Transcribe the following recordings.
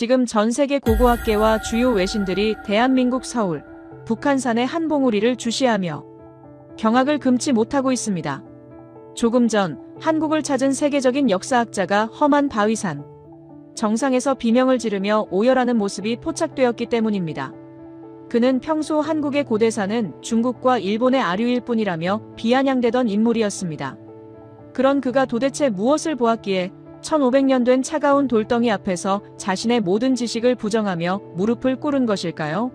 지금 전 세계 고고학계와 주요 외신들이 대한민국 서울, 북한산의 한 봉우리를 주시하며 경악을 금치 못하고 있습니다. 조금 전 한국을 찾은 세계적인 역사학자가 험한 바위산 정상에서 비명을 지르며 오열하는 모습이 포착되었기 때문입니다. 그는 평소 한국의 고대산은 중국과 일본의 아류일 뿐이라며 비아냥대던 인물이었습니다. 그런 그가 도대체 무엇을 보았기에 1500년 된 차가운 돌덩이 앞에서 자신의 모든 지식을 부정하며 무릎을 꿇은 것일까요?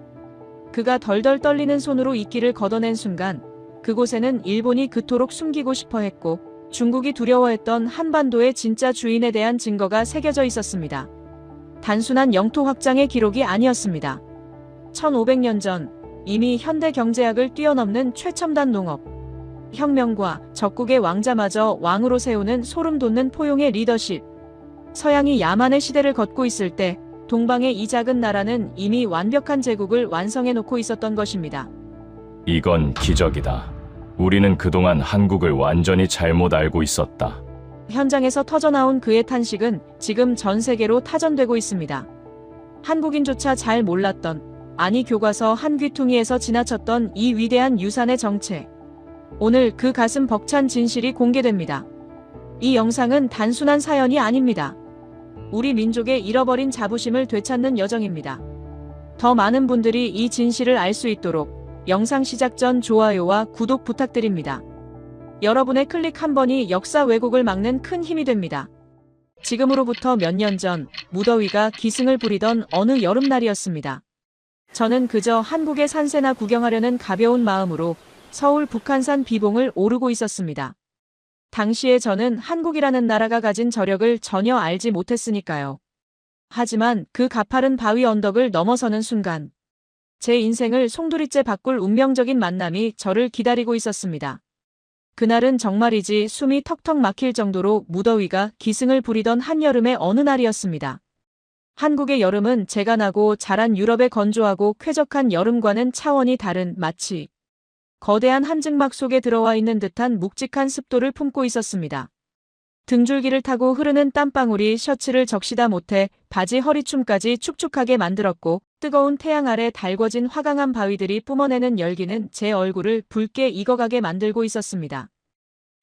그가 덜덜 떨리는 손으로 이끼를 걷어낸 순간 그곳에는 일본이 그토록 숨기고 싶어 했고 중국이 두려워했던 한반도의 진짜 주인에 대한 증거가 새겨져 있었습니다. 단순한 영토 확장의 기록이 아니었습니다. 1500년 전 이미 현대 경제학을 뛰어넘는 최첨단 농업, 혁명과 적국의 왕자마저 왕으로 세우는 소름 돋는 포용의 리더십. 서양이 야만의 시대를 걷고 있을 때 동방의 이 작은 나라는 이미 완벽한 제국을 완성해 놓고 있었던 것입니다. 이건 기적이다. 우리는 그동안 한국을 완전히 잘못 알고 있었다. 현장에서 터져나온 그의 탄식은 지금 전 세계로 타전되고 있습니다. 한국인조차 잘 몰랐던, 아니 교과서 한 귀퉁이에서 지나쳤던 이 위대한 유산의 정체. 오늘 그 가슴 벅찬 진실이 공개됩니다. 이 영상은 단순한 사연이 아닙니다. 우리 민족의 잃어버린 자부심을 되찾는 여정입니다. 더 많은 분들이 이 진실을 알 수 있도록 영상 시작 전 좋아요와 구독 부탁드립니다. 여러분의 클릭 한 번이 역사 왜곡을 막는 큰 힘이 됩니다. 지금으로부터 몇 년 전 무더위가 기승을 부리던 어느 여름날이었습니다. 저는 그저 한국의 산세나 구경하려는 가벼운 마음으로 서울 북한산 비봉을 오르고 있었습니다. 당시에 저는 한국이라는 나라가 가진 저력을 전혀 알지 못했으니까요. 하지만 그 가파른 바위 언덕을 넘어서는 순간 제 인생을 송두리째 바꿀 운명적인 만남이 저를 기다리고 있었습니다. 그날은 정말이지 숨이 턱턱 막힐 정도로 무더위가 기승을 부리던 한여름의 어느 날이었습니다. 한국의 여름은 제가 나고 자란 유럽의 건조하고 쾌적한 여름과는 차원이 다른 마치 거대한 한증막 속에 들어와 있는 듯한 묵직한 습도를 품고 있었습니다. 등줄기를 타고 흐르는 땀방울이 셔츠를 적시다 못해 바지 허리춤까지 축축하게 만들었고 뜨거운 태양 아래 달궈진 화강한 바위들이 뿜어내는 열기는 제 얼굴을 붉게 익어가게 만들고 있었습니다.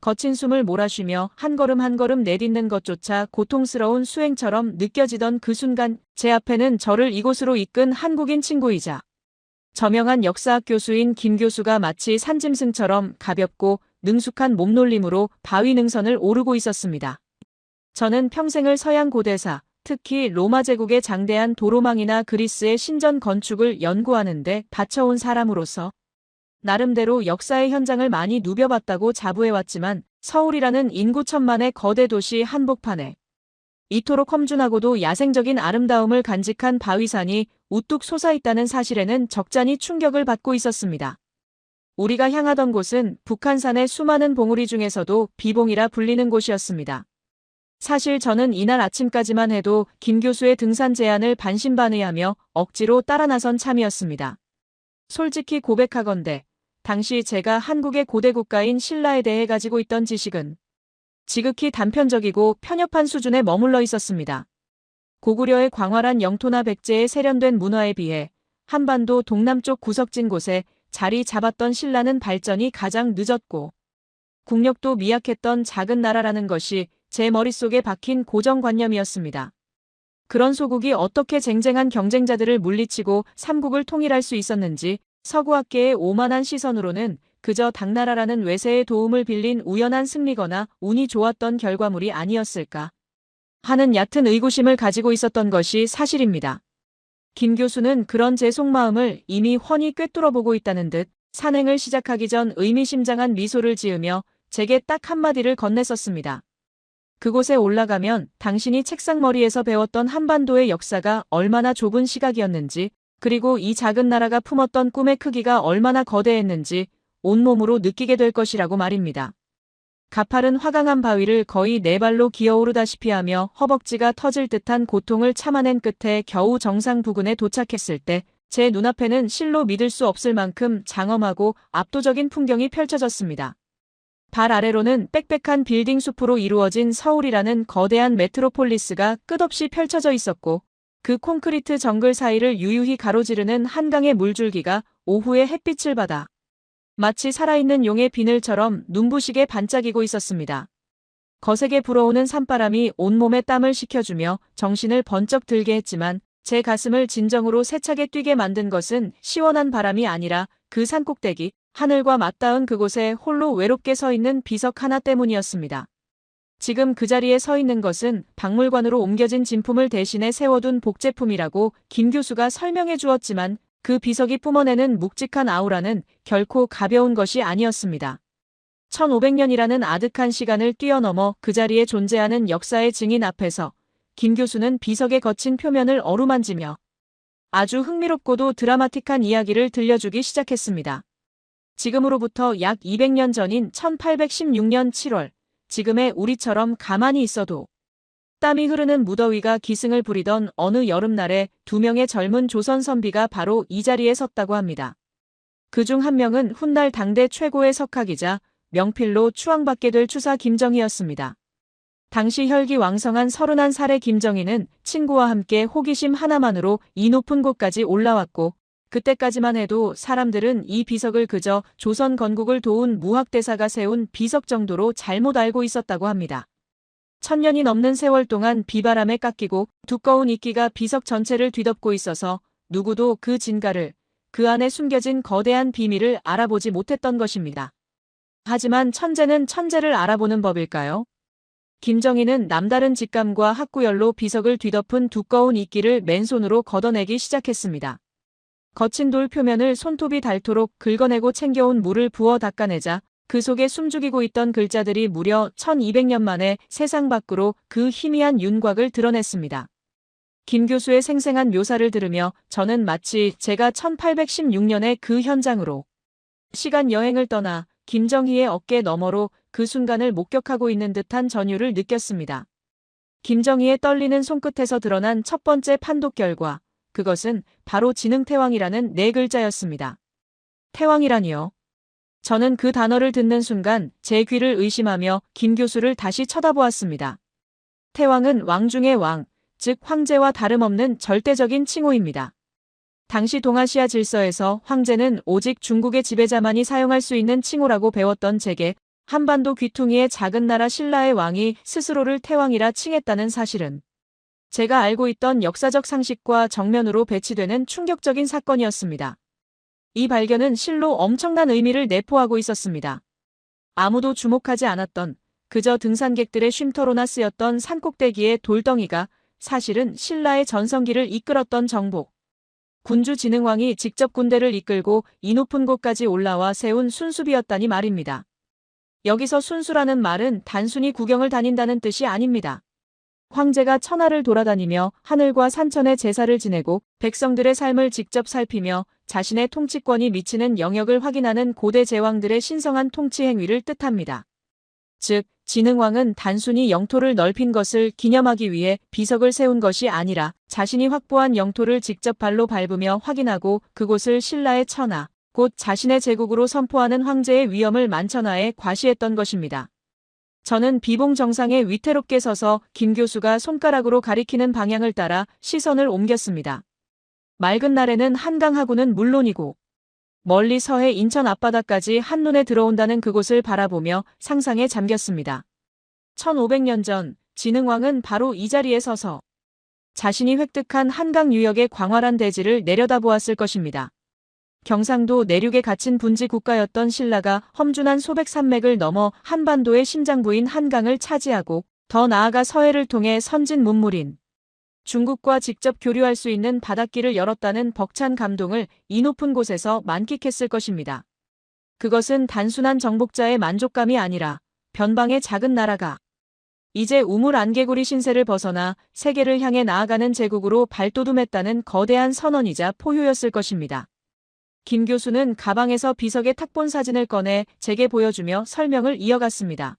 거친 숨을 몰아쉬며 한 걸음 한 걸음 내딛는 것조차 고통스러운 수행처럼 느껴지던 그 순간 제 앞에는 저를 이곳으로 이끈 한국인 친구이자 저명한 역사학 교수인 김 교수가 마치 산짐승처럼 가볍고 능숙한 몸놀림으로 바위 능선을 오르고 있었습니다. 저는 평생을 서양 고대사, 특히 로마 제국의 장대한 도로망이나 그리스의 신전 건축을 연구하는 데 바쳐온 사람으로서 나름대로 역사의 현장을 많이 누벼봤다고 자부해왔지만 서울이라는 인구 1000만의 거대 도시 한복판에 이토록 험준하고도 야생적인 아름다움을 간직한 바위산이 우뚝 솟아있다는 사실에는 적잖이 충격을 받고 있었습니다. 우리가 향하던 곳은 북한산의 수많은 봉우리 중에서도 비봉이라 불리는 곳이었습니다. 사실 저는 이날 아침까지만 해도 김 교수의 등산 제안을 반신반의하며 억지로 따라 나선 참이었습니다. 솔직히 고백하건대 당시 제가 한국의 고대 국가인 신라에 대해 가지고 있던 지식은 지극히 단편적이고 편협한 수준에 머물러 있었습니다. 고구려의 광활한 영토나 백제의 세련된 문화에 비해 한반도 동남쪽 구석진 곳에 자리 잡았던 신라는 발전이 가장 늦었고 국력도 미약했던 작은 나라라는 것이 제 머릿속에 박힌 고정관념이었습니다. 그런 소국이 어떻게 쟁쟁한 경쟁자들을 물리치고 삼국을 통일할 수 있었는지 서구학계의 오만한 시선으로는 그저 당나라라는 외세의 도움을 빌린 우연한 승리거나 운이 좋았던 결과물이 아니었을까 하는 얕은 의구심을 가지고 있었던 것이 사실입니다. 김 교수는 그런 제 속마음을 이미 훤히 꿰뚫어보고 있다는 듯 산행을 시작하기 전 의미심장한 미소를 지으며 제게 딱 한마디를 건넸었습니다. 그곳에 올라가면 당신이 책상머리에서 배웠던 한반도의 역사가 얼마나 좁은 시각이었는지 그리고 이 작은 나라가 품었던 꿈의 크기가 얼마나 거대했는지 온몸으로 느끼게 될 것이라고 말입니다. 가파른 화강한 바위를 거의 네 발로 기어오르다시피 하며 허벅지가 터질 듯한 고통을 참아낸 끝에 겨우 정상 부근에 도착했을 때 제 눈앞에는 실로 믿을 수 없을 만큼 장엄하고 압도적인 풍경이 펼쳐졌습니다. 발 아래로는 빽빽한 빌딩 숲으로 이루어진 서울이라는 거대한 메트로폴리스가 끝없이 펼쳐져 있었고 그 콘크리트 정글 사이를 유유히 가로지르는 한강의 물줄기가 오후의 햇빛을 받아 마치 살아있는 용의 비늘처럼 눈부시게 반짝이고 있었습니다. 거세게 불어오는 산바람이 온몸에 땀을 식혀주며 정신을 번쩍 들게 했지만 제 가슴을 진정으로 세차게 뛰게 만든 것은 시원한 바람이 아니라 그 산꼭대기, 하늘과 맞닿은 그곳에 홀로 외롭게 서 있는 비석 하나 때문이었습니다. 지금 그 자리에 서 있는 것은 박물관으로 옮겨진 진품을 대신에 세워둔 복제품이라고 김 교수가 설명해 주었지만 그 비석이 뿜어내는 묵직한 아우라는 결코 가벼운 것이 아니었습니다. 1500년이라는 아득한 시간을 뛰어넘어 그 자리에 존재하는 역사의 증인 앞에서 김 교수는 비석의 거친 표면을 어루만지며 아주 흥미롭고도 드라마틱한 이야기를 들려주기 시작했습니다. 지금으로부터 약 200년 전인 1816년 7월, 지금의 우리처럼 가만히 있어도 땀이 흐르는 무더위가 기승을 부리던 어느 여름날에 2명의 젊은 조선 선비가 바로 이 자리에 섰다고 합니다. 그중 한 명은 훗날 당대 최고의 석학이자 명필로 추앙받게 될 추사 김정희였습니다. 당시 혈기왕성한 31살의 김정희는 친구와 함께 호기심 하나만으로 이 높은 곳까지 올라왔고 그때까지만 해도 사람들은 이 비석을 그저 조선 건국을 도운 무학대사가 세운 비석 정도로 잘못 알고 있었다고 합니다. 1000년이 넘는 세월 동안 비바람에 깎이고 두꺼운 이끼가 비석 전체를 뒤덮고 있어서 누구도 그 진가를, 그 안에 숨겨진 거대한 비밀을 알아보지 못했던 것입니다. 하지만 천재는 천재를 알아보는 법일까요? 김정희는 남다른 직감과 학구열로 비석을 뒤덮은 두꺼운 이끼를 맨손으로 걷어내기 시작했습니다. 거친 돌 표면을 손톱이 닳도록 긁어내고 챙겨온 물을 부어 닦아내자 그 속에 숨죽이고 있던 글자들이 무려 1200년 만에 세상 밖으로 그 희미한 윤곽을 드러냈습니다. 김 교수의 생생한 묘사를 들으며 저는 마치 제가 1816년의 그 현장으로 시간 여행을 떠나 김정희의 어깨 너머로 그 순간을 목격하고 있는 듯한 전율을 느꼈습니다. 김정희의 떨리는 손끝에서 드러난 첫 번째 판독 결과, 그것은 바로 지능태왕이라는 4글자였습니다. 태왕이라니요. 저는 그 단어를 듣는 순간 제 귀를 의심하며 김 교수를 다시 쳐다보았습니다. 태왕은 왕 중의 왕, 즉 황제와 다름없는 절대적인 칭호입니다. 당시 동아시아 질서에서 황제는 오직 중국의 지배자만이 사용할 수 있는 칭호라고 배웠던 제게 한반도 귀퉁이의 작은 나라 신라의 왕이 스스로를 태왕이라 칭했다는 사실은 제가 알고 있던 역사적 상식과 정면으로 배치되는 충격적인 사건이었습니다. 이 발견은 실로 엄청난 의미를 내포하고 있었습니다. 아무도 주목하지 않았던 그저 등산객들의 쉼터로나 쓰였던 산꼭대기의 돌덩이가 사실은 신라의 전성기를 이끌었던 정복. 군주진흥왕이 직접 군대를 이끌고 이 높은 곳까지 올라와 세운 순수비였다니 말입니다. 여기서 순수라는 말은 단순히 구경을 다닌다는 뜻이 아닙니다. 황제가 천하를 돌아다니며 하늘과 산천의 제사를 지내고 백성들의 삶을 직접 살피며 자신의 통치권이 미치는 영역을 확인하는 고대 제왕들의 신성한 통치 행위를 뜻합니다. 즉, 진흥왕은 단순히 영토를 넓힌 것을 기념하기 위해 비석을 세운 것이 아니라 자신이 확보한 영토를 직접 발로 밟으며 확인하고 그곳을 신라의 천하, 곧 자신의 제국으로 선포하는 황제의 위엄을 만천하에 과시했던 것입니다. 저는 비봉 정상에 위태롭게 서서 김 교수가 손가락으로 가리키는 방향을 따라 시선을 옮겼습니다. 맑은 날에는 한강하구는 물론이고 멀리 서해 인천 앞바다까지 한눈에 들어온다는 그곳을 바라보며 상상에 잠겼습니다. 1500년 전 진흥왕은 바로 이 자리에 서서 자신이 획득한 한강 유역의 광활한 대지를 내려다보았을 것입니다. 경상도 내륙에 갇힌 분지 국가였던 신라가 험준한 소백 산맥을 넘어 한반도의 심장부인 한강을 차지하고 더 나아가 서해를 통해 선진 문물인 중국과 직접 교류할 수 있는 바닷길을 열었다는 벅찬 감동을 이 높은 곳에서 만끽했을 것입니다. 그것은 단순한 정복자의 만족감이 아니라 변방의 작은 나라가 이제 우물 안개구리 신세를 벗어나 세계를 향해 나아가는 제국으로 발돋움했다는 거대한 선언이자 포효였을 것입니다. 김 교수는 가방에서 비석의 탁본 사진을 꺼내 제게 보여주며 설명을 이어갔습니다.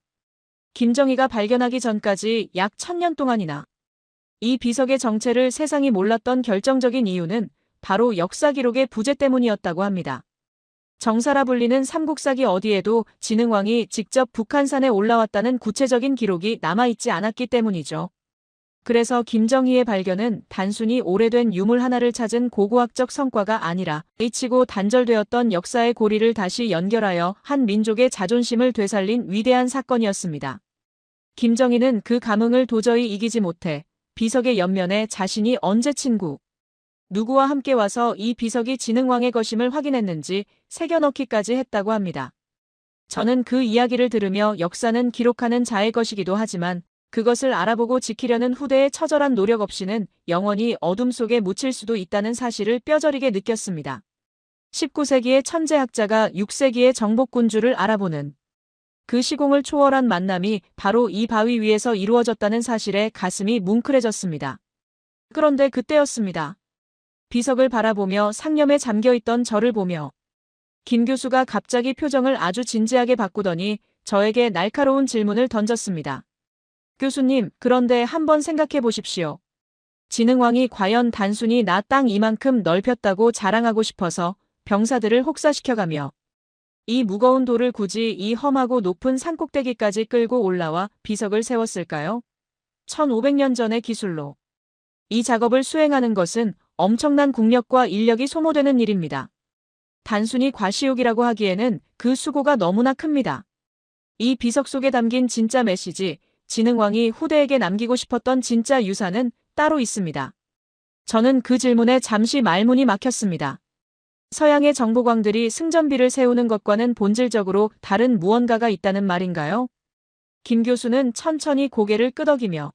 김정희가 발견하기 전까지 약 1000년 동안이나 이 비석의 정체를 세상이 몰랐던 결정적인 이유는 바로 역사 기록의 부재 때문이었다고 합니다. 정사라 불리는 삼국사기 어디에도 진흥왕이 직접 북한산에 올라왔다는 구체적인 기록이 남아있지 않았기 때문이죠. 그래서 김정희의 발견은 단순히 오래된 유물 하나를 찾은 고고학적 성과가 아니라 잊히고 단절되었던 역사의 고리를 다시 연결하여 한 민족의 자존심을 되살린 위대한 사건이었습니다. 김정희는 그 감흥을 도저히 이기지 못해 비석의 옆면에 자신이 언제 친구, 누구와 함께 와서 이 비석이 진흥왕의 것임을 확인했는지 새겨넣기까지 했다고 합니다. 저는 그 이야기를 들으며 역사는 기록하는 자의 것이기도 하지만 그것을 알아보고 지키려는 후대의 처절한 노력 없이는 영원히 어둠 속에 묻힐 수도 있다는 사실을 뼈저리게 느꼈습니다. 19세기의 천재학자가 6세기의 정복군주를 알아보는 그 시공을 초월한 만남이 바로 이 바위 위에서 이루어졌다는 사실에 가슴이 뭉클해졌습니다. 그런데 그때였습니다. 비석을 바라보며 상념에 잠겨있던 저를 보며 김 교수가 갑자기 표정을 아주 진지하게 바꾸더니 저에게 날카로운 질문을 던졌습니다. 교수님, 그런데 한번 생각해 보십시오. 진흥왕이 과연 단순히 나 땅 이만큼 넓혔다고 자랑하고 싶어서 병사들을 혹사시켜가며 이 무거운 돌을 굳이 이 험하고 높은 산꼭대기까지 끌고 올라와 비석을 세웠을까요? 1500년 전의 기술로. 이 작업을 수행하는 것은 엄청난 국력과 인력이 소모되는 일입니다. 단순히 과시욕이라고 하기에는 그 수고가 너무나 큽니다. 이 비석 속에 담긴 진짜 메시지, 진흥왕이 후대에게 남기고 싶었던 진짜 유산은 따로 있습니다. 저는 그 질문에 잠시 말문이 막혔습니다. 서양의 정보광들이 승전비를 세우는 것과는 본질적으로 다른 무언가가 있다는 말인가요? 김 교수는 천천히 고개를 끄덕이며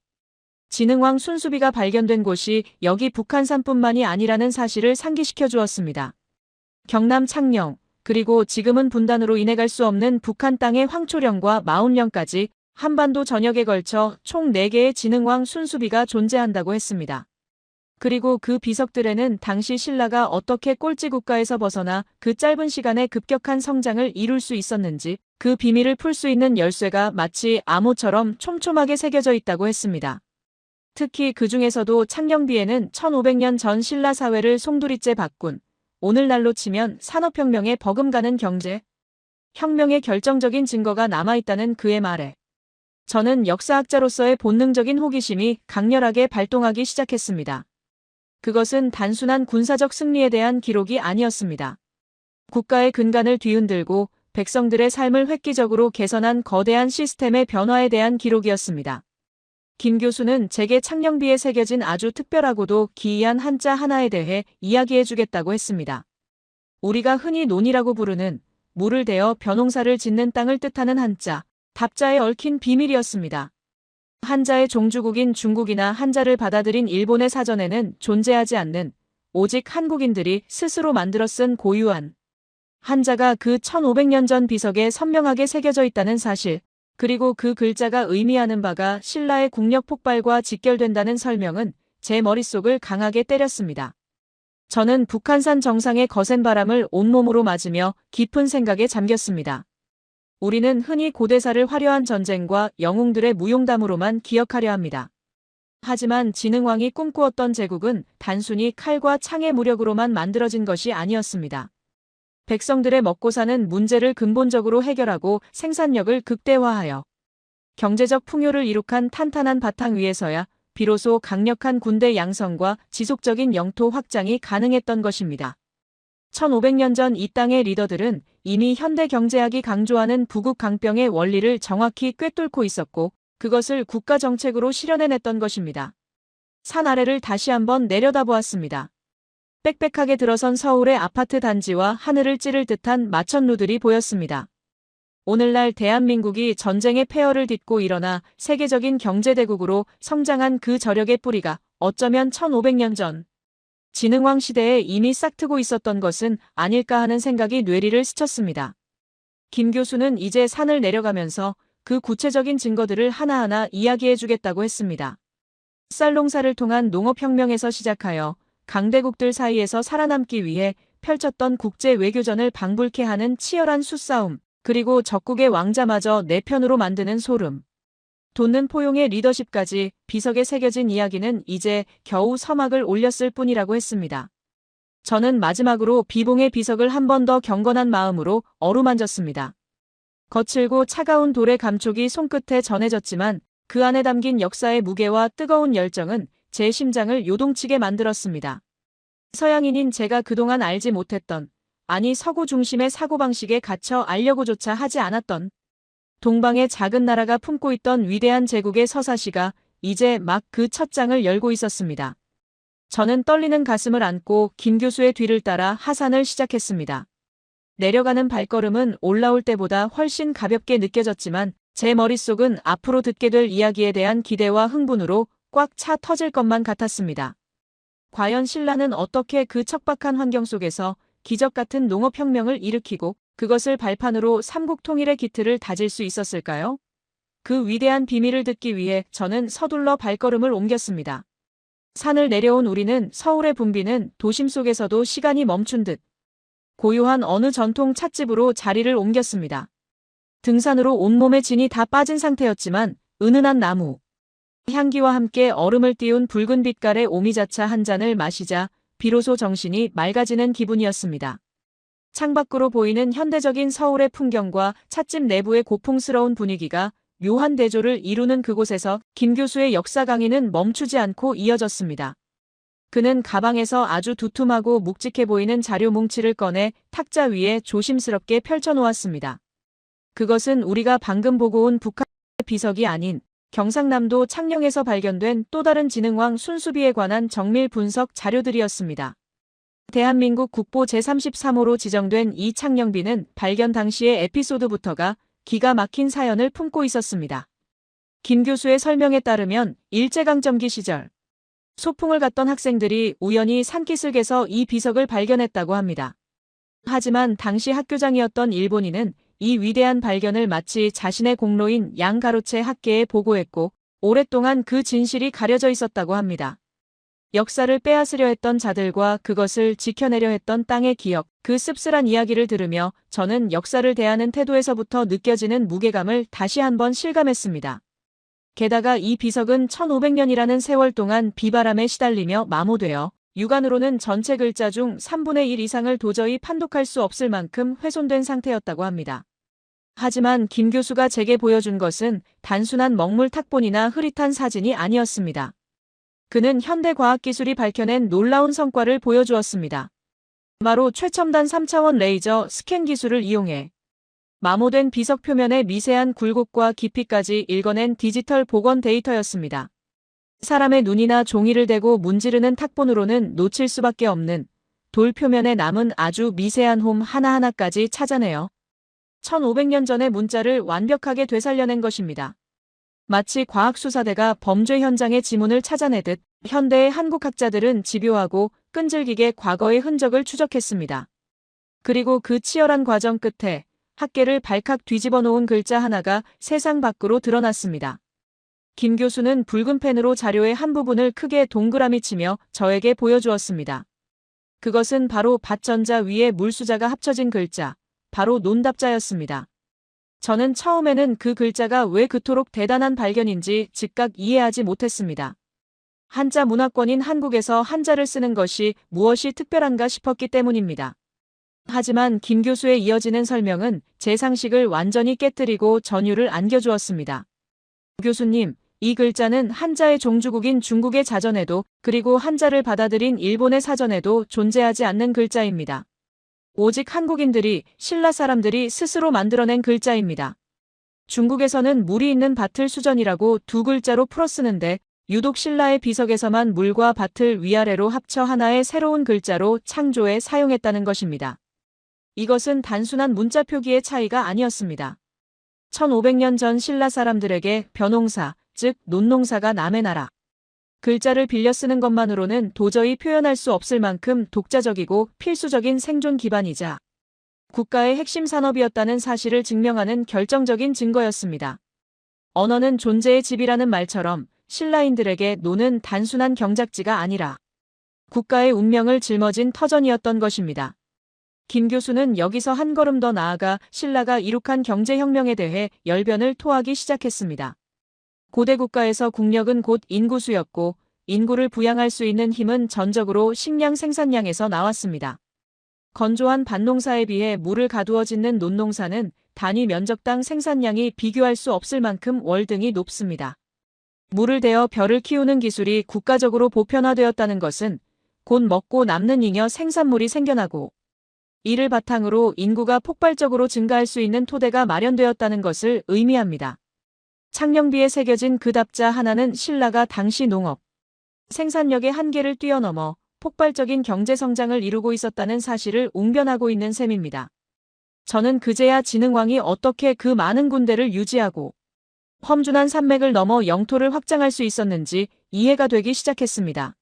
진흥왕 순수비가 발견된 곳이 여기 북한산뿐만이 아니라는 사실을 상기시켜 주었습니다. 경남 창녕, 그리고 지금은 분단으로 인해 갈 수 없는 북한 땅의 황초령과 마운령까지 한반도 전역에 걸쳐 총 4개의 진흥왕 순수비가 존재한다고 했습니다. 그리고 그 비석들에는 당시 신라가 어떻게 꼴찌 국가에서 벗어나 그 짧은 시간에 급격한 성장을 이룰 수 있었는지 그 비밀을 풀 수 있는 열쇠가 마치 암호처럼 촘촘하게 새겨져 있다고 했습니다. 특히 그 중에서도 창녕비에는 1500년 전 신라 사회를 송두리째 바꾼 오늘날로 치면 산업혁명에 버금가는 경제, 혁명의 결정적인 증거가 남아있다는 그의 말에 저는 역사학자로서의 본능적인 호기심이 강렬하게 발동하기 시작했습니다. 그것은 단순한 군사적 승리에 대한 기록이 아니었습니다. 국가의 근간을 뒤흔들고 백성들의 삶을 획기적으로 개선한 거대한 시스템의 변화에 대한 기록이었습니다. 김 교수는 제게 창녕비에 새겨진 아주 특별하고도 기이한 한자 하나에 대해 이야기해주겠다고 했습니다. 우리가 흔히 논이라고 부르는 물을 대어 벼농사를 짓는 땅을 뜻하는 한자, 답자에 얽힌 비밀이었습니다. 한자의 종주국인 중국이나 한자를 받아들인 일본의 사전에는 존재하지 않는 오직 한국인들이 스스로 만들어 쓴 고유한 한자가 그 1500년 전 비석에 선명하게 새겨져 있다는 사실, 그리고 그 글자가 의미하는 바가 신라의 국력 폭발과 직결된다는 설명은 제 머릿속을 강하게 때렸습니다. 저는 북한산 정상의 거센 바람을 온몸으로 맞으며 깊은 생각에 잠겼습니다. 우리는 흔히 고대사를 화려한 전쟁과 영웅들의 무용담으로만 기억하려 합니다. 하지만 진흥왕이 꿈꾸었던 제국은 단순히 칼과 창의 무력으로만 만들어진 것이 아니었습니다. 백성들의 먹고 사는 문제를 근본적으로 해결하고 생산력을 극대화하여 경제적 풍요를 이룩한 탄탄한 바탕 위에서야 비로소 강력한 군대 양성과 지속적인 영토 확장이 가능했던 것입니다. 1500년 전 이 땅의 리더들은 이미 현대 경제학이 강조하는 부국 강병의 원리를 정확히 꿰뚫고 있었고 그것을 국가 정책으로 실현해냈던 것입니다. 산 아래를 다시 한번 내려다보았습니다. 빽빽하게 들어선 서울의 아파트 단지와 하늘을 찌를 듯한 마천루들이 보였습니다. 오늘날 대한민국이 전쟁의 폐허를 딛고 일어나 세계적인 경제대국으로 성장한 그 저력의 뿌리가 어쩌면 1500년 전 진흥왕 시대에 이미 싹트고 있었던 것은 아닐까 하는 생각이 뇌리를 스쳤습니다. 김 교수는 이제 산을 내려가면서 그 구체적인 증거들을 하나하나 이야기해주겠다고 했습니다. 쌀농사를 통한 농업혁명에서 시작하여 강대국들 사이에서 살아남기 위해 펼쳤던 국제 외교전을 방불케 하는 치열한 수싸움, 그리고 적국의 왕자마저 내 편으로 만드는 소름, 돋는 포용의 리더십까지 비석에 새겨진 이야기는 이제 겨우 서막을 올렸을 뿐이라고 했습니다. 저는 마지막으로 비봉의 비석을 한 번 더 경건한 마음으로 어루만졌습니다. 거칠고 차가운 돌의 감촉이 손끝에 전해졌지만 그 안에 담긴 역사의 무게와 뜨거운 열정은 제 심장을 요동치게 만들었습니다. 서양인인 제가 그동안 알지 못했던, 아니 서구 중심의 사고방식에 갇혀 알려고조차 하지 않았던 동방의 작은 나라가 품고 있던 위대한 제국의 서사시가 이제 막 그 첫 장을 열고 있었습니다. 저는 떨리는 가슴을 안고 김 교수의 뒤를 따라 하산을 시작했습니다. 내려가는 발걸음은 올라올 때보다 훨씬 가볍게 느껴졌지만 제 머릿속은 앞으로 듣게 될 이야기에 대한 기대와 흥분으로 꽉 차 터질 것만 같았습니다. 과연 신라는 어떻게 그 척박한 환경 속에서 기적 같은 농업혁명을 일으키고 그것을 발판으로 삼국 통일의 기틀을 다질 수 있었을까요? 그 위대한 비밀을 듣기 위해 저는 서둘러 발걸음을 옮겼습니다. 산을 내려온 우리는 서울의 붐비는 도심 속에서도 시간이 멈춘 듯 고요한 어느 전통 찻집으로 자리를 옮겼습니다. 등산으로 온몸에 진이 다 빠진 상태였지만 은은한 나무 향기와 함께 얼음을 띄운 붉은 빛깔의 오미자차 한 잔을 마시자 비로소 정신이 맑아지는 기분이었습니다. 창밖으로 보이는 현대적인 서울의 풍경과 찻집 내부의 고풍스러운 분위기가 묘한 대조를 이루는 그곳에서 김 교수의 역사 강의는 멈추지 않고 이어졌습니다. 그는 가방에서 아주 두툼하고 묵직해 보이는 자료 뭉치를 꺼내 탁자 위에 조심스럽게 펼쳐놓았습니다. 그것은 우리가 방금 보고 온 북한의 비석이 아닌 경상남도 창녕에서 발견된 또 다른 지능왕 순수비에 관한 정밀 분석 자료들이었습니다. 대한민국 국보 제33호로 지정된 이 창녕비는 발견 당시의 에피소드부터가 기가 막힌 사연을 품고 있었습니다. 김 교수의 설명에 따르면 일제강점기 시절 소풍을 갔던 학생들이 우연히 산기슭에서 이 비석을 발견했다고 합니다. 하지만 당시 학교장이었던 일본인은 이 위대한 발견을 마치 자신의 공로인 양가로체 학계에 보고했고 오랫동안 그 진실이 가려져 있었다고 합니다. 역사를 빼앗으려 했던 자들과 그것을 지켜내려 했던 땅의 기억, 그 씁쓸한 이야기를 들으며 저는 역사를 대하는 태도에서부터 느껴지는 무게감을 다시 한번 실감했습니다. 게다가 이 비석은 1500년이라는 세월 동안 비바람에 시달리며 마모되어 육안으로는 전체 글자 중 3분의 1 이상을 도저히 판독할 수 없을 만큼 훼손된 상태였다고 합니다. 하지만 김 교수가 제게 보여준 것은 단순한 먹물 탁본이나 흐릿한 사진이 아니었습니다. 그는 현대 과학기술이 밝혀낸 놀라운 성과를 보여주었습니다. 바로 최첨단 3차원 레이저 스캔 기술을 이용해 마모된 비석 표면의 미세한 굴곡과 깊이까지 읽어낸 디지털 복원 데이터였습니다. 사람의 눈이나 종이를 대고 문지르는 탁본으로는 놓칠 수밖에 없는 돌 표면에 남은 아주 미세한 홈 하나하나까지 찾아내어 1500년 전의 문자를 완벽하게 되살려낸 것입니다. 마치 과학수사대가 범죄 현장의 지문을 찾아내듯 현대의 한국 학자들은 집요하고 끈질기게 과거의 흔적을 추적했습니다. 그리고 그 치열한 과정 끝에 학계를 발칵 뒤집어 놓은 글자 하나가 세상 밖으로 드러났습니다. 김 교수는 붉은 펜으로 자료의 한 부분을 크게 동그라미 치며 저에게 보여주었습니다. 그것은 바로 밭전자 위에 물수자가 합쳐진 글자, 바로 논답자였습니다. 저는 처음에는 그 글자가 왜 그토록 대단한 발견인지 즉각 이해하지 못했습니다. 한자 문화권인 한국에서 한자를 쓰는 것이 무엇이 특별한가 싶었기 때문입니다. 하지만 김 교수의 이어지는 설명은 제 상식을 완전히 깨뜨리고 전율을 안겨주었습니다. 교수님, 이 글자는 한자의 종주국인 중국의 자전에도 그리고 한자를 받아들인 일본의 사전에도 존재하지 않는 글자입니다. 오직 한국인들이, 신라 사람들이 스스로 만들어낸 글자입니다. 중국에서는 물이 있는 밭을 수전이라고 두 글자로 풀어 쓰는데 유독 신라의 비석에서만 물과 밭을 위아래로 합쳐 하나의 새로운 글자로 창조해 사용했다는 것입니다. 이것은 단순한 문자 표기의 차이가 아니었습니다. 1500년 전 신라 사람들에게 벼농사, 즉 논농사가 남의 나라. 글자를 빌려 쓰는 것만으로는 도저히 표현할 수 없을 만큼 독자적이고 필수적인 생존 기반이자 국가의 핵심 산업이었다는 사실을 증명하는 결정적인 증거였습니다. 언어는 존재의 집이라는 말처럼 신라인들에게 노는 단순한 경작지가 아니라 국가의 운명을 짊어진 터전이었던 것입니다. 김 교수는 여기서 한 걸음 더 나아가 신라가 이룩한 경제혁명에 대해 열변을 토하기 시작했습니다. 고대 국가에서 국력은 곧 인구수였고 인구를 부양할 수 있는 힘은 전적으로 식량 생산량에서 나왔습니다. 건조한 밭농사에 비해 물을 가두어 짓는 논농사는 단위 면적당 생산량이 비교할 수 없을 만큼 월등히 높습니다. 물을 대어 벼를 키우는 기술이 국가적으로 보편화되었다는 것은 곧 먹고 남는 잉여 생산물이 생겨나고 이를 바탕으로 인구가 폭발적으로 증가할 수 있는 토대가 마련되었다는 것을 의미합니다. 창녕비에 새겨진 그 답자 하나는 신라가 당시 농업 생산력의 한계를 뛰어넘어 폭발적인 경제 성장을 이루고 있었다는 사실을 웅변하고 있는 셈입니다. 저는 그제야 진흥왕이 어떻게 그 많은 군대를 유지하고 험준한 산맥을 넘어 영토를 확장할 수 있었는지 이해가 되기 시작했습니다.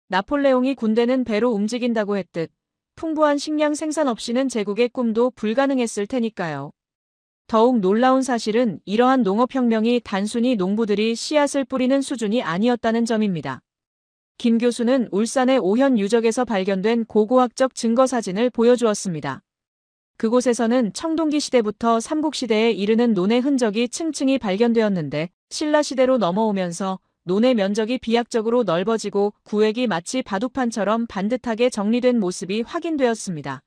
나폴레옹이 군대는 배로 움직인다고 했듯 풍부한 식량 생산 없이는 제국의 꿈도 불가능했을 테니까요. 더욱 놀라운 사실은 이러한 농업혁명이 단순히 농부들이 씨앗을 뿌리는 수준이 아니었다는 점입니다. 김 교수는 울산의 오현 유적에서 발견된 고고학적 증거 사진을 보여주었습니다. 그곳에서는 청동기 시대부터 삼국시대에 이르는 논의 흔적이 층층이 발견되었는데 신라시대로 넘어오면서 논의 면적이 비약적으로 넓어지고 구획이 마치 바둑판처럼 반듯하게 정리된 모습이 확인되었습니다.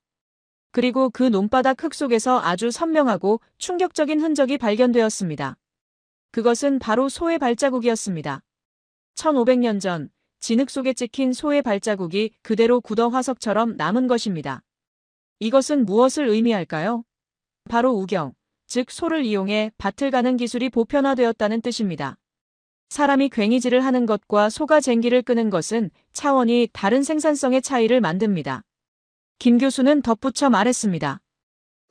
그리고 그 논바닥 흙 속에서 아주 선명하고 충격적인 흔적이 발견되었습니다. 그것은 바로 소의 발자국이었습니다. 1500년 전 진흙 속에 찍힌 소의 발자국이 그대로 굳어 화석처럼 남은 것입니다. 이것은 무엇을 의미할까요? 바로 우경, 즉 소를 이용해 밭을 가는 기술이 보편화되었다는 뜻입니다. 사람이 괭이질을 하는 것과 소가 쟁기를 끄는 것은 차원이 다른 생산성의 차이를 만듭니다. 김 교수는 덧붙여 말했습니다.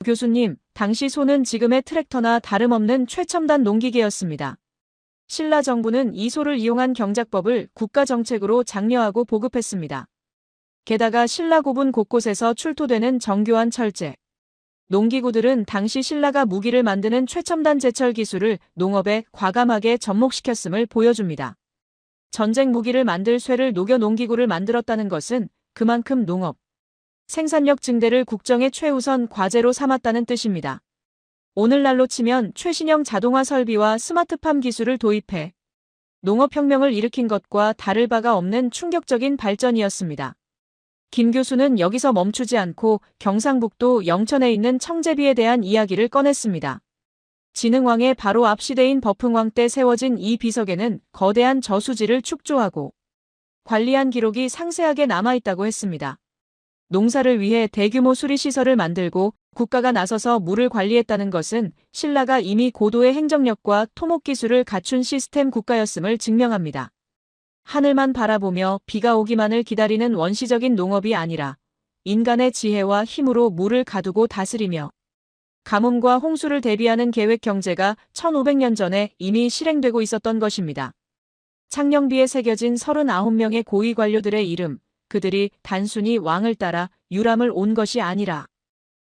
교수님, 당시 소는 지금의 트랙터나 다름없는 최첨단 농기계였습니다. 신라 정부는 이 소를 이용한 경작법을 국가정책으로 장려하고 보급했습니다. 게다가 신라 고분 곳곳에서 출토되는 정교한 철제, 농기구들은 당시 신라가 무기를 만드는 최첨단 제철 기술을 농업에 과감하게 접목시켰음을 보여줍니다. 전쟁 무기를 만들 쇠를 녹여 농기구를 만들었다는 것은 그만큼 농업, 생산력 증대를 국정의 최우선 과제로 삼았다는 뜻입니다. 오늘날로 치면 최신형 자동화 설비와 스마트팜 기술을 도입해 농업혁명을 일으킨 것과 다를 바가 없는 충격적인 발전이었습니다. 김 교수는 여기서 멈추지 않고 경상북도 영천에 있는 청제비에 대한 이야기를 꺼냈습니다. 진흥왕의 바로 앞 시대인 버풍왕 때 세워진 이 비석에는 거대한 저수지를 축조하고 관리한 기록이 상세하게 남아있다고 했습니다. 농사를 위해 대규모 수리시설을 만들고 국가가 나서서 물을 관리했다는 것은 신라가 이미 고도의 행정력과 토목기술을 갖춘 시스템 국가였음을 증명합니다. 하늘만 바라보며 비가 오기만을 기다리는 원시적인 농업이 아니라 인간의 지혜와 힘으로 물을 가두고 다스리며 가뭄과 홍수를 대비하는 계획 경제가 1500년 전에 이미 실행되고 있었던 것입니다. 창녕비에 새겨진 39명의 고위 관료들의 이름, 그들이 단순히 왕을 따라 유람을 온 것이 아니라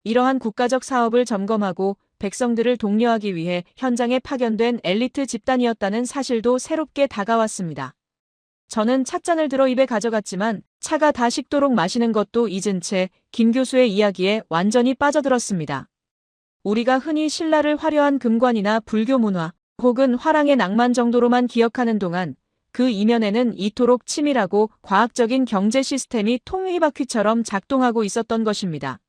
이러한 국가적 사업을 점검하고 백성들을 독려하기 위해 현장에 파견된 엘리트 집단이었다는 사실도 새롭게 다가왔습니다. 저는 찻잔을 들어 입에 가져갔지만 차가 다 식도록 마시는 것도 잊은 채 김 교수의 이야기에 완전히 빠져들었습니다. 우리가 흔히 신라를 화려한 금관이나 불교 문화 혹은 화랑의 낭만 정도로만 기억하는 동안 그 이면에는 이토록 치밀하고 과학적인 경제 시스템이 통일바퀴처럼 작동하고 있었던 것입니다.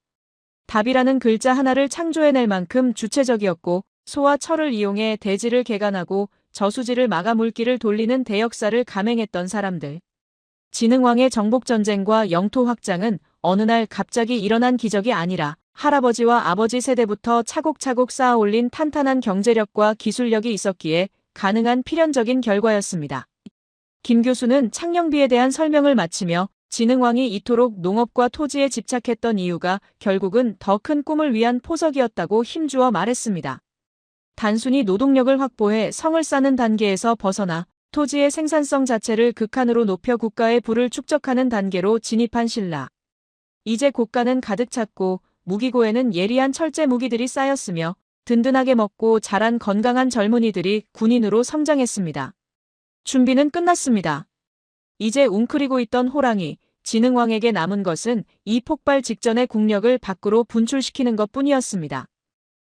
답이라는 글자 하나를 창조해낼 만큼 주체적이었고 소와 철을 이용해 대지를 개간하고 저수지를 막아 물길을 돌리는 대역사를 감행했던 사람들. 진흥왕의 정복전쟁과 영토 확장은 어느 날 갑자기 일어난 기적이 아니라 할아버지와 아버지 세대부터 차곡차곡 쌓아올린 탄탄한 경제력과 기술력이 있었기에 가능한 필연적인 결과였습니다. 김 교수는 창녕비에 대한 설명을 마치며 진흥왕이 이토록 농업과 토지에 집착했던 이유가 결국은 더 큰 꿈을 위한 포석이었다고 힘주어 말했습니다. 단순히 노동력을 확보해 성을 쌓는 단계에서 벗어나 토지의 생산성 자체를 극한으로 높여 국가의 부를 축적하는 단계로 진입한 신라. 이제 고가는 가득 찼고 무기고에는 예리한 철제 무기들이 쌓였으며 든든하게 먹고 자란 건강한 젊은이들이 군인으로 성장했습니다. 준비는 끝났습니다. 이제 웅크리고 있던 호랑이, 진흥왕에게 남은 것은 이 폭발 직전의 국력을 밖으로 분출시키는 것뿐이었습니다.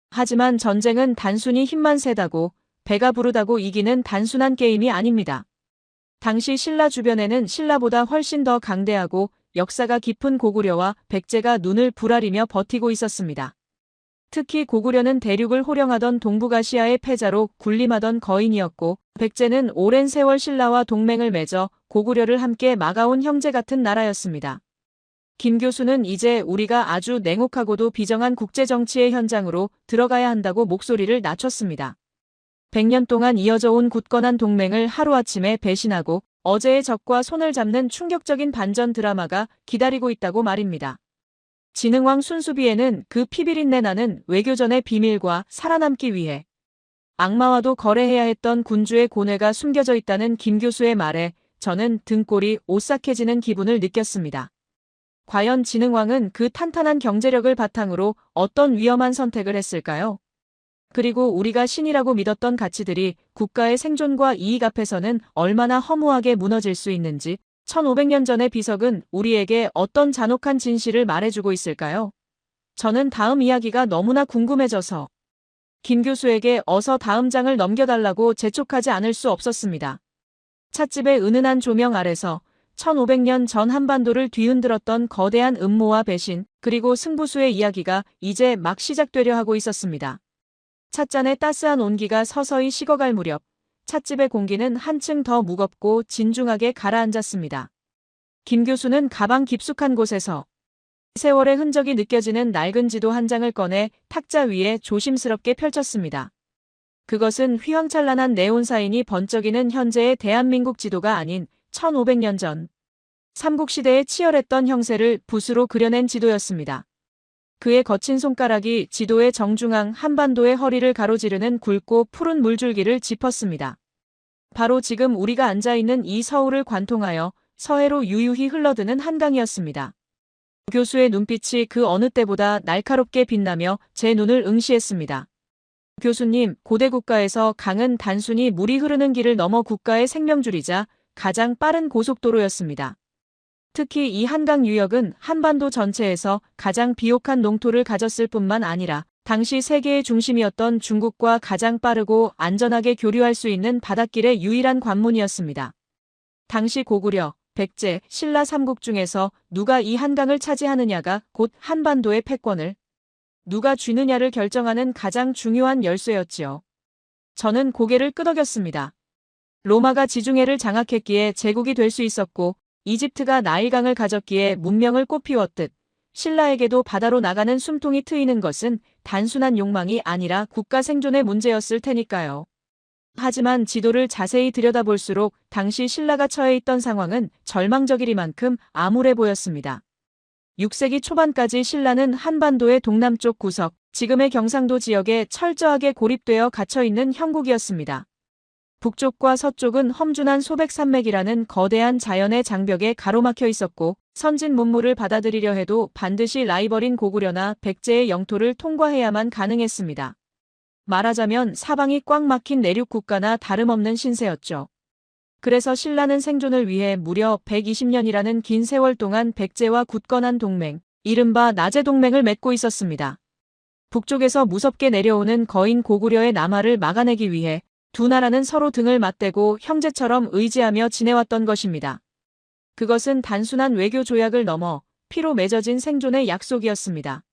하지만 전쟁은 단순히 힘만 세다고 배가 부르다고 이기는 단순한 게임이 아닙니다. 당시 신라 주변에는 신라보다 훨씬 더 강대하고 역사가 깊은 고구려와 백제가 눈을 부라리며 버티고 있었습니다. 특히 고구려는 대륙을 호령하던 동북아시아의 패자로 군림하던 거인이었고, 백제는 오랜 세월 신라와 동맹을 맺어 고구려를 함께 막아온 형제 같은 나라였습니다. 김 교수는 이제 우리가 아주 냉혹하고도 비정한 국제정치의 현장으로 들어가야 한다고 목소리를 낮췄습니다. 100년 동안 이어져 온 굳건한 동맹을 하루아침에 배신하고 어제의 적과 손을 잡는 충격적인 반전 드라마가 기다리고 있다고 말입니다. 진흥왕 순수비에는 그 피비린내 나는 외교전의 비밀과 살아남기 위해 악마와도 거래해야 했던 군주의 고뇌가 숨겨져 있다는 김 교수의 말에 저는 등골이 오싹해지는 기분을 느꼈습니다. 과연 진흥왕은 그 탄탄한 경제력을 바탕으로 어떤 위험한 선택을 했을까요? 그리고 우리가 신이라고 믿었던 가치들이 국가의 생존과 이익 앞에서는 얼마나 허무하게 무너질 수 있는지 1500년 전의 비석은 우리에게 어떤 잔혹한 진실을 말해주고 있을까요? 저는 다음 이야기가 너무나 궁금해져서 김 교수에게 어서 다음 장을 넘겨달라고 재촉하지 않을 수 없었습니다. 찻집의 은은한 조명 아래서 1500년 전 한반도를 뒤흔들었던 거대한 음모와 배신, 그리고 승부수의 이야기가 이제 막 시작되려 하고 있었습니다. 찻잔의 따스한 온기가 서서히 식어갈 무렵, 찻집의 공기는 한층 더 무겁고 진중하게 가라앉았습니다. 김 교수는 가방 깊숙한 곳에서 세월의 흔적이 느껴지는 낡은 지도 한 장을 꺼내 탁자 위에 조심스럽게 펼쳤습니다. 그것은 휘황찬란한 네온사인이 번쩍이는 현재의 대한민국 지도가 아닌 1500년 전 삼국시대에 치열했던 형세를 붓으로 그려낸 지도였습니다. 그의 거친 손가락이 지도의 정중앙 한반도의 허리를 가로지르는 굵고 푸른 물줄기를 짚었습니다. 바로 지금 우리가 앉아있는 이 서울을 관통하여 서해로 유유히 흘러드는 한강이었습니다. 교수의 눈빛이 그 어느 때보다 날카롭게 빛나며 제 눈을 응시했습니다. 교수님, 고대 국가에서 강은 단순히 물이 흐르는 길을 넘어 국가의 생명줄이자 가장 빠른 고속도로였습니다. 특히 이 한강 유역은 한반도 전체에서 가장 비옥한 농토를 가졌을 뿐만 아니라 당시 세계의 중심이었던 중국과 가장 빠르고 안전하게 교류할 수 있는 바닷길의 유일한 관문이었습니다. 당시 고구려, 백제, 신라 삼국 중에서 누가 이 한강을 차지하느냐가 곧 한반도의 패권을 누가 쥐느냐를 결정하는 가장 중요한 열쇠였지요. 저는 고개를 끄덕였습니다. 로마가 지중해를 장악했기에 제국이 될 수 있었고 이집트가 나일강을 가졌기에 문명을 꽃피웠듯 신라에게도 바다로 나가는 숨통이 트이는 것은 단순한 욕망이 아니라 국가 생존의 문제였을 테니까요. 하지만 지도를 자세히 들여다볼수록 당시 신라가 처해 있던 상황은 절망적이리만큼 암울해 보였습니다. 6세기 초반까지 신라는 한반도의 동남쪽 구석, 지금의 경상도 지역에 철저하게 고립되어 갇혀있는 형국이었습니다. 북쪽과 서쪽은 험준한 소백산맥이라는 거대한 자연의 장벽에 가로막혀 있었고 선진 문물을 받아들이려 해도 반드시 라이벌인 고구려나 백제의 영토를 통과해야만 가능했습니다. 말하자면 사방이 꽉 막힌 내륙 국가나 다름없는 신세였죠. 그래서 신라는 생존을 위해 무려 120년이라는 긴 세월 동안 백제와 굳건한 동맹, 이른바 나제동맹을 맺고 있었습니다. 북쪽에서 무섭게 내려오는 거인 고구려의 남하를 막아내기 위해 두 나라는 서로 등을 맞대고 형제처럼 의지하며 지내왔던 것입니다. 그것은 단순한 외교 조약을 넘어 피로 맺어진 생존의 약속이었습니다.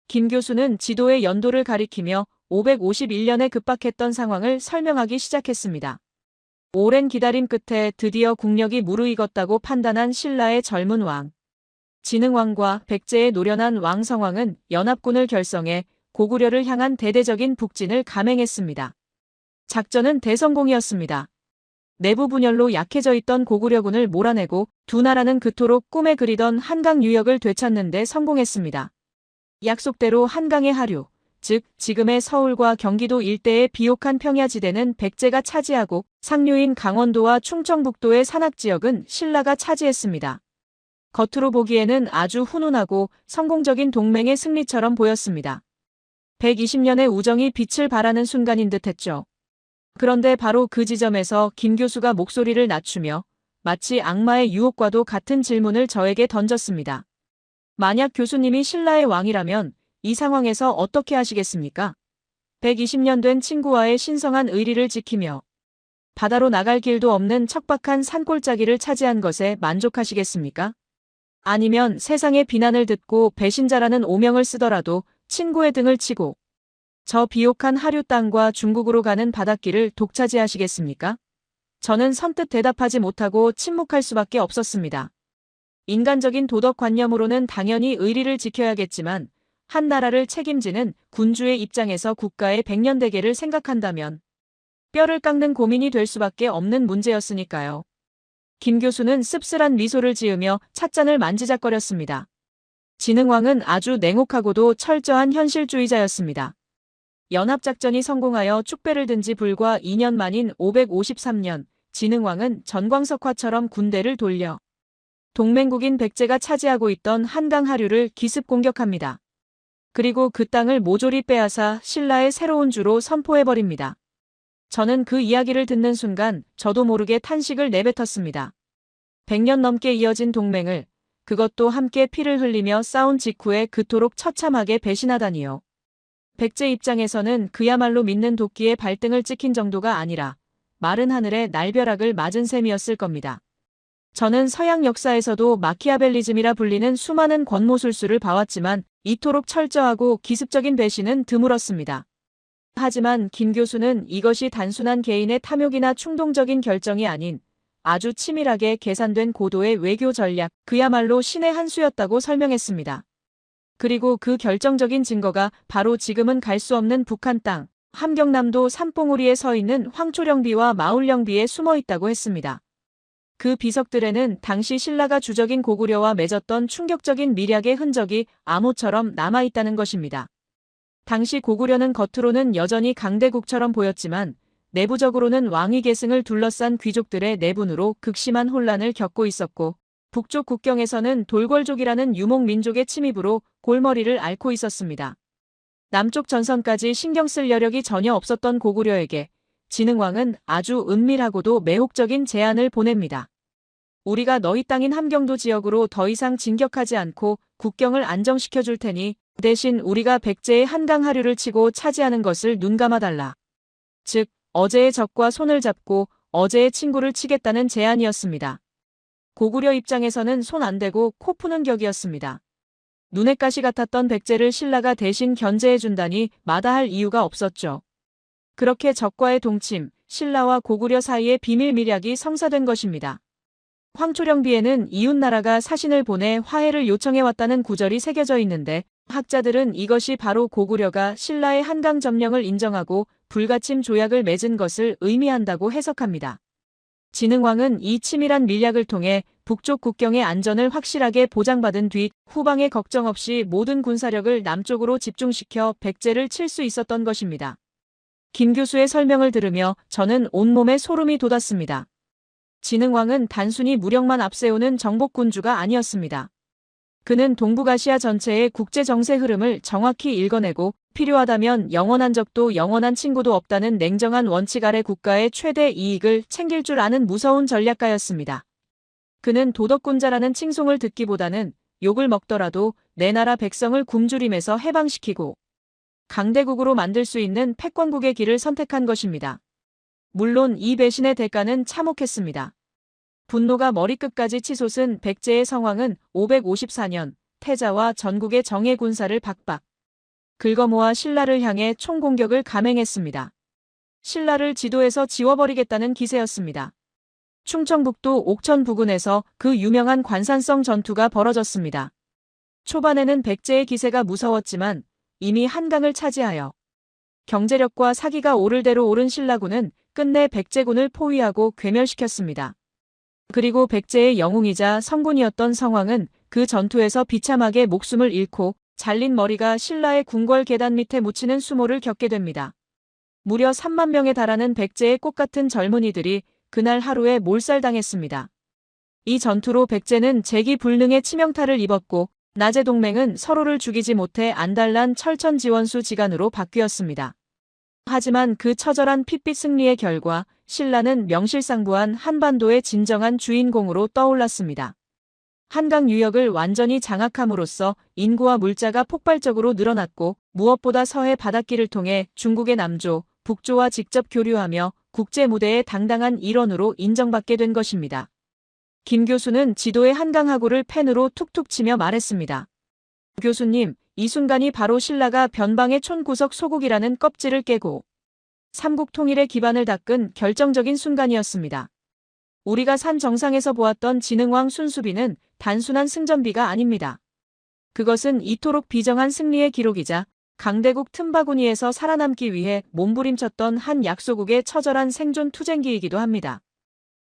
김 교수는 지도의 연도를 가리키며 551년에 급박했던 상황을 설명하기 시작했습니다. 오랜 기다림 끝에 드디어 국력이 무르익었다고 판단한 신라의 젊은 왕. 진흥왕과 백제의 노련한 왕 성왕은 연합군을 결성해 고구려를 향한 대대적인 북진을 감행했습니다. 작전은 대성공이었습니다. 내부 분열로 약해져 있던 고구려군을 몰아내고 두 나라는 그토록 꿈에 그리던 한강 유역을 되찾는 데 성공했습니다. 약속대로 한강의 하류, 즉 지금의 서울과 경기도 일대의 비옥한 평야지대는 백제가 차지하고 상류인 강원도와 충청북도의 산악지역은 신라가 차지했습니다. 겉으로 보기에는 아주 훈훈하고 성공적인 동맹의 승리처럼 보였습니다. 120년의 우정이 빛을 발하는 순간인 듯했죠. 그런데 바로 그 지점에서 김 교수가 목소리를 낮추며 마치 악마의 유혹과도 같은 질문을 저에게 던졌습니다. 만약 교수님이 신라의 왕이라면 이 상황에서 어떻게 하시겠습니까? 120년 된 친구와의 신성한 의리를 지키며 바다로 나갈 길도 없는 척박한 산골짜기를 차지한 것에 만족하시겠습니까? 아니면 세상의 비난을 듣고 배신자라는 오명을 쓰더라도 친구의 등을 치고 저 비옥한 하류 땅과 중국으로 가는 바닷길을 독차지하시겠습니까? 저는 선뜻 대답하지 못하고 침묵할 수밖에 없었습니다. 인간적인 도덕관념으로는 당연히 의리를 지켜야겠지만 한 나라를 책임지는 군주의 입장에서 국가의 백년대계를 생각한다면 뼈를 깎는 고민이 될 수밖에 없는 문제였으니까요. 김 교수는 씁쓸한 미소를 지으며 찻잔을 만지작거렸습니다. 진흥왕은 아주 냉혹하고도 철저한 현실주의자였습니다. 연합작전이 성공하여 축배를 든 지 불과 2년 만인 553년, 진흥왕은 전광석화처럼 군대를 돌려 동맹국인 백제가 차지하고 있던 한강 하류를 기습 공격합니다. 그리고 그 땅을 모조리 빼앗아 신라의 새로운 주로 선포해버립니다. 저는 그 이야기를 듣는 순간 저도 모르게 탄식을 내뱉었습니다. 100년 넘게 이어진 동맹을, 그것도 함께 피를 흘리며 싸운 직후에 그토록 처참하게 배신하다니요. 백제 입장에서는 그야말로 믿는 도끼에 발등을 찍힌 정도가 아니라 마른 하늘에 날벼락을 맞은 셈이었을 겁니다. 저는 서양 역사에서도 마키아벨리즘이라 불리는 수많은 권모술수를 봐왔지만 이토록 철저하고 기습적인 배신은 드물었습니다. 하지만 김 교수는 이것이 단순한 개인의 탐욕이나 충동적인 결정이 아닌 아주 치밀하게 계산된 고도의 외교 전략, 그야말로 신의 한 수였다고 설명했습니다. 그리고 그 결정적인 증거가 바로 지금은 갈 수 없는 북한 땅, 함경남도 산봉우리에 서 있는 황초령비와 마울령비에 숨어 있다고 했습니다. 그 비석들에는 당시 신라가 주적인 고구려와 맺었던 충격적인 밀약의 흔적이 암호처럼 남아있다는 것입니다. 당시 고구려는 겉으로는 여전히 강대국처럼 보였지만 내부적으로는 왕위 계승을 둘러싼 귀족들의 내분으로 극심한 혼란을 겪고 있었고 북쪽 국경에서는 돌궐족이라는 유목민족의 침입으로 골머리를 앓고 있었습니다. 남쪽 전선까지 신경 쓸 여력이 전혀 없었던 고구려에게 진흥왕은 아주 은밀하고도 매혹적인 제안을 보냅니다. 우리가 너희 땅인 함경도 지역으로 더 이상 진격하지 않고 국경을 안정시켜 줄 테니 대신 우리가 백제의 한강 하류를 치고 차지하는 것을 눈감아달라. 즉, 어제의 적과 손을 잡고 어제의 친구를 치겠다는 제안이었습니다. 고구려 입장에서는 손 안 대고 코 푸는 격이었습니다. 눈엣 가시 같았던 백제를 신라가 대신 견제해준다니 마다할 이유가 없었죠. 그렇게 적과의 동침, 신라와 고구려 사이의 비밀 밀약이 성사된 것입니다. 황초령비에는 이웃나라가 사신을 보내 화해를 요청해왔다는 구절이 새겨져 있는데 학자들은 이것이 바로 고구려가 신라의 한강 점령을 인정하고 불가침 조약을 맺은 것을 의미한다고 해석합니다. 진흥왕은 이 치밀한 밀약을 통해 북쪽 국경의 안전을 확실하게 보장받은 뒤 후방의 걱정 없이 모든 군사력을 남쪽으로 집중시켜 백제를 칠 수 있었던 것입니다. 김 교수의 설명을 들으며 저는 온몸에 소름이 돋았습니다. 진흥왕은 단순히 무력만 앞세우는 정복군주가 아니었습니다. 그는 동북아시아 전체의 국제 정세 흐름을 정확히 읽어내고 필요하다면 영원한 적도 영원한 친구도 없다는 냉정한 원칙 아래 국가의 최대 이익을 챙길 줄 아는 무서운 전략가였습니다. 그는 도덕군자라는 칭송을 듣기보다는 욕을 먹더라도 내 나라 백성을 굶주림에서 해방시키고 강대국으로 만들 수 있는 패권국의 길을 선택한 것입니다. 물론 이 배신의 대가는 참혹했습니다. 분노가 머리끝까지 치솟은 백제의 성왕은 554년 태자와 전국의 정예 군사를 박박 긁어모아 신라를 향해 총공격을 감행했습니다. 신라를 지도에서 지워버리겠다는 기세였습니다. 충청북도 옥천 부근에서 그 유명한 관산성 전투가 벌어졌습니다. 초반에는 백제의 기세가 무서웠지만 이미 한강을 차지하여 경제력과 사기가 오를 대로 오른 신라군은 끝내 백제군을 포위하고 괴멸시켰습니다. 그리고 백제의 영웅이자 성군이었던 성왕은 그 전투에서 비참하게 목숨을 잃고 잘린 머리가 신라의 궁궐 계단 밑에 묻히는 수모를 겪게 됩니다. 무려 3만 명에 달하는 백제의 꽃같은 젊은이들이 그날 하루에 몰살당했습니다. 이 전투로 백제는 재기불능의 치명타를 입었고 나제 동맹은 서로를 죽이지 못해 안달난 철천지원수 지간으로 바뀌었습니다. 하지만 그 처절한 핏빛 승리의 결과 신라는 명실상부한 한반도의 진정한 주인공으로 떠올랐습니다. 한강 유역을 완전히 장악함으로써 인구와 물자가 폭발적으로 늘어났고 무엇보다 서해 바닷길을 통해 중국의 남조, 북조와 직접 교류하며 국제 무대의 당당한 일원으로 인정받게 된 것입니다. 김 교수는 지도의 한강하구를 펜으로 툭툭 치며 말했습니다. 교수님, 이 순간이 바로 신라가 변방의 촌구석 소국이라는 껍질을 깨고 삼국 통일의 기반을 닦은 결정적인 순간이었습니다. 우리가 산 정상에서 보았던 진흥왕 순수비는 단순한 승전비가 아닙니다. 그것은 이토록 비정한 승리의 기록이자 강대국 틈바구니에서 살아남기 위해 몸부림쳤던 한 약소국의 처절한 생존 투쟁기이기도 합니다.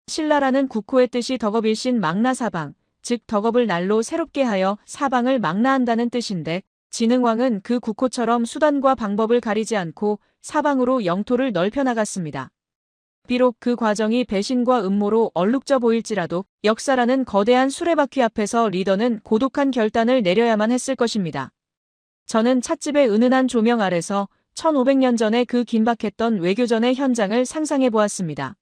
신라라는 국호의 뜻이 덕업일신 망나사방, 즉 덕업을 날로 새롭게 하여 사방을 망라한다는 뜻인데 진흥왕은 그 국호처럼 수단과 방법을 가리지 않고 사방으로 영토를 넓혀 나갔습니다. 비록 그 과정이 배신과 음모로 얼룩져 보일지라도 역사라는 거대한 수레바퀴 앞에서 리더는 고독한 결단을 내려야만 했을 것입니다. 저는 찻집의 은은한 조명 아래서 1500년 전에 그 긴박했던 외교전의 현장을 상상해 보았습니다.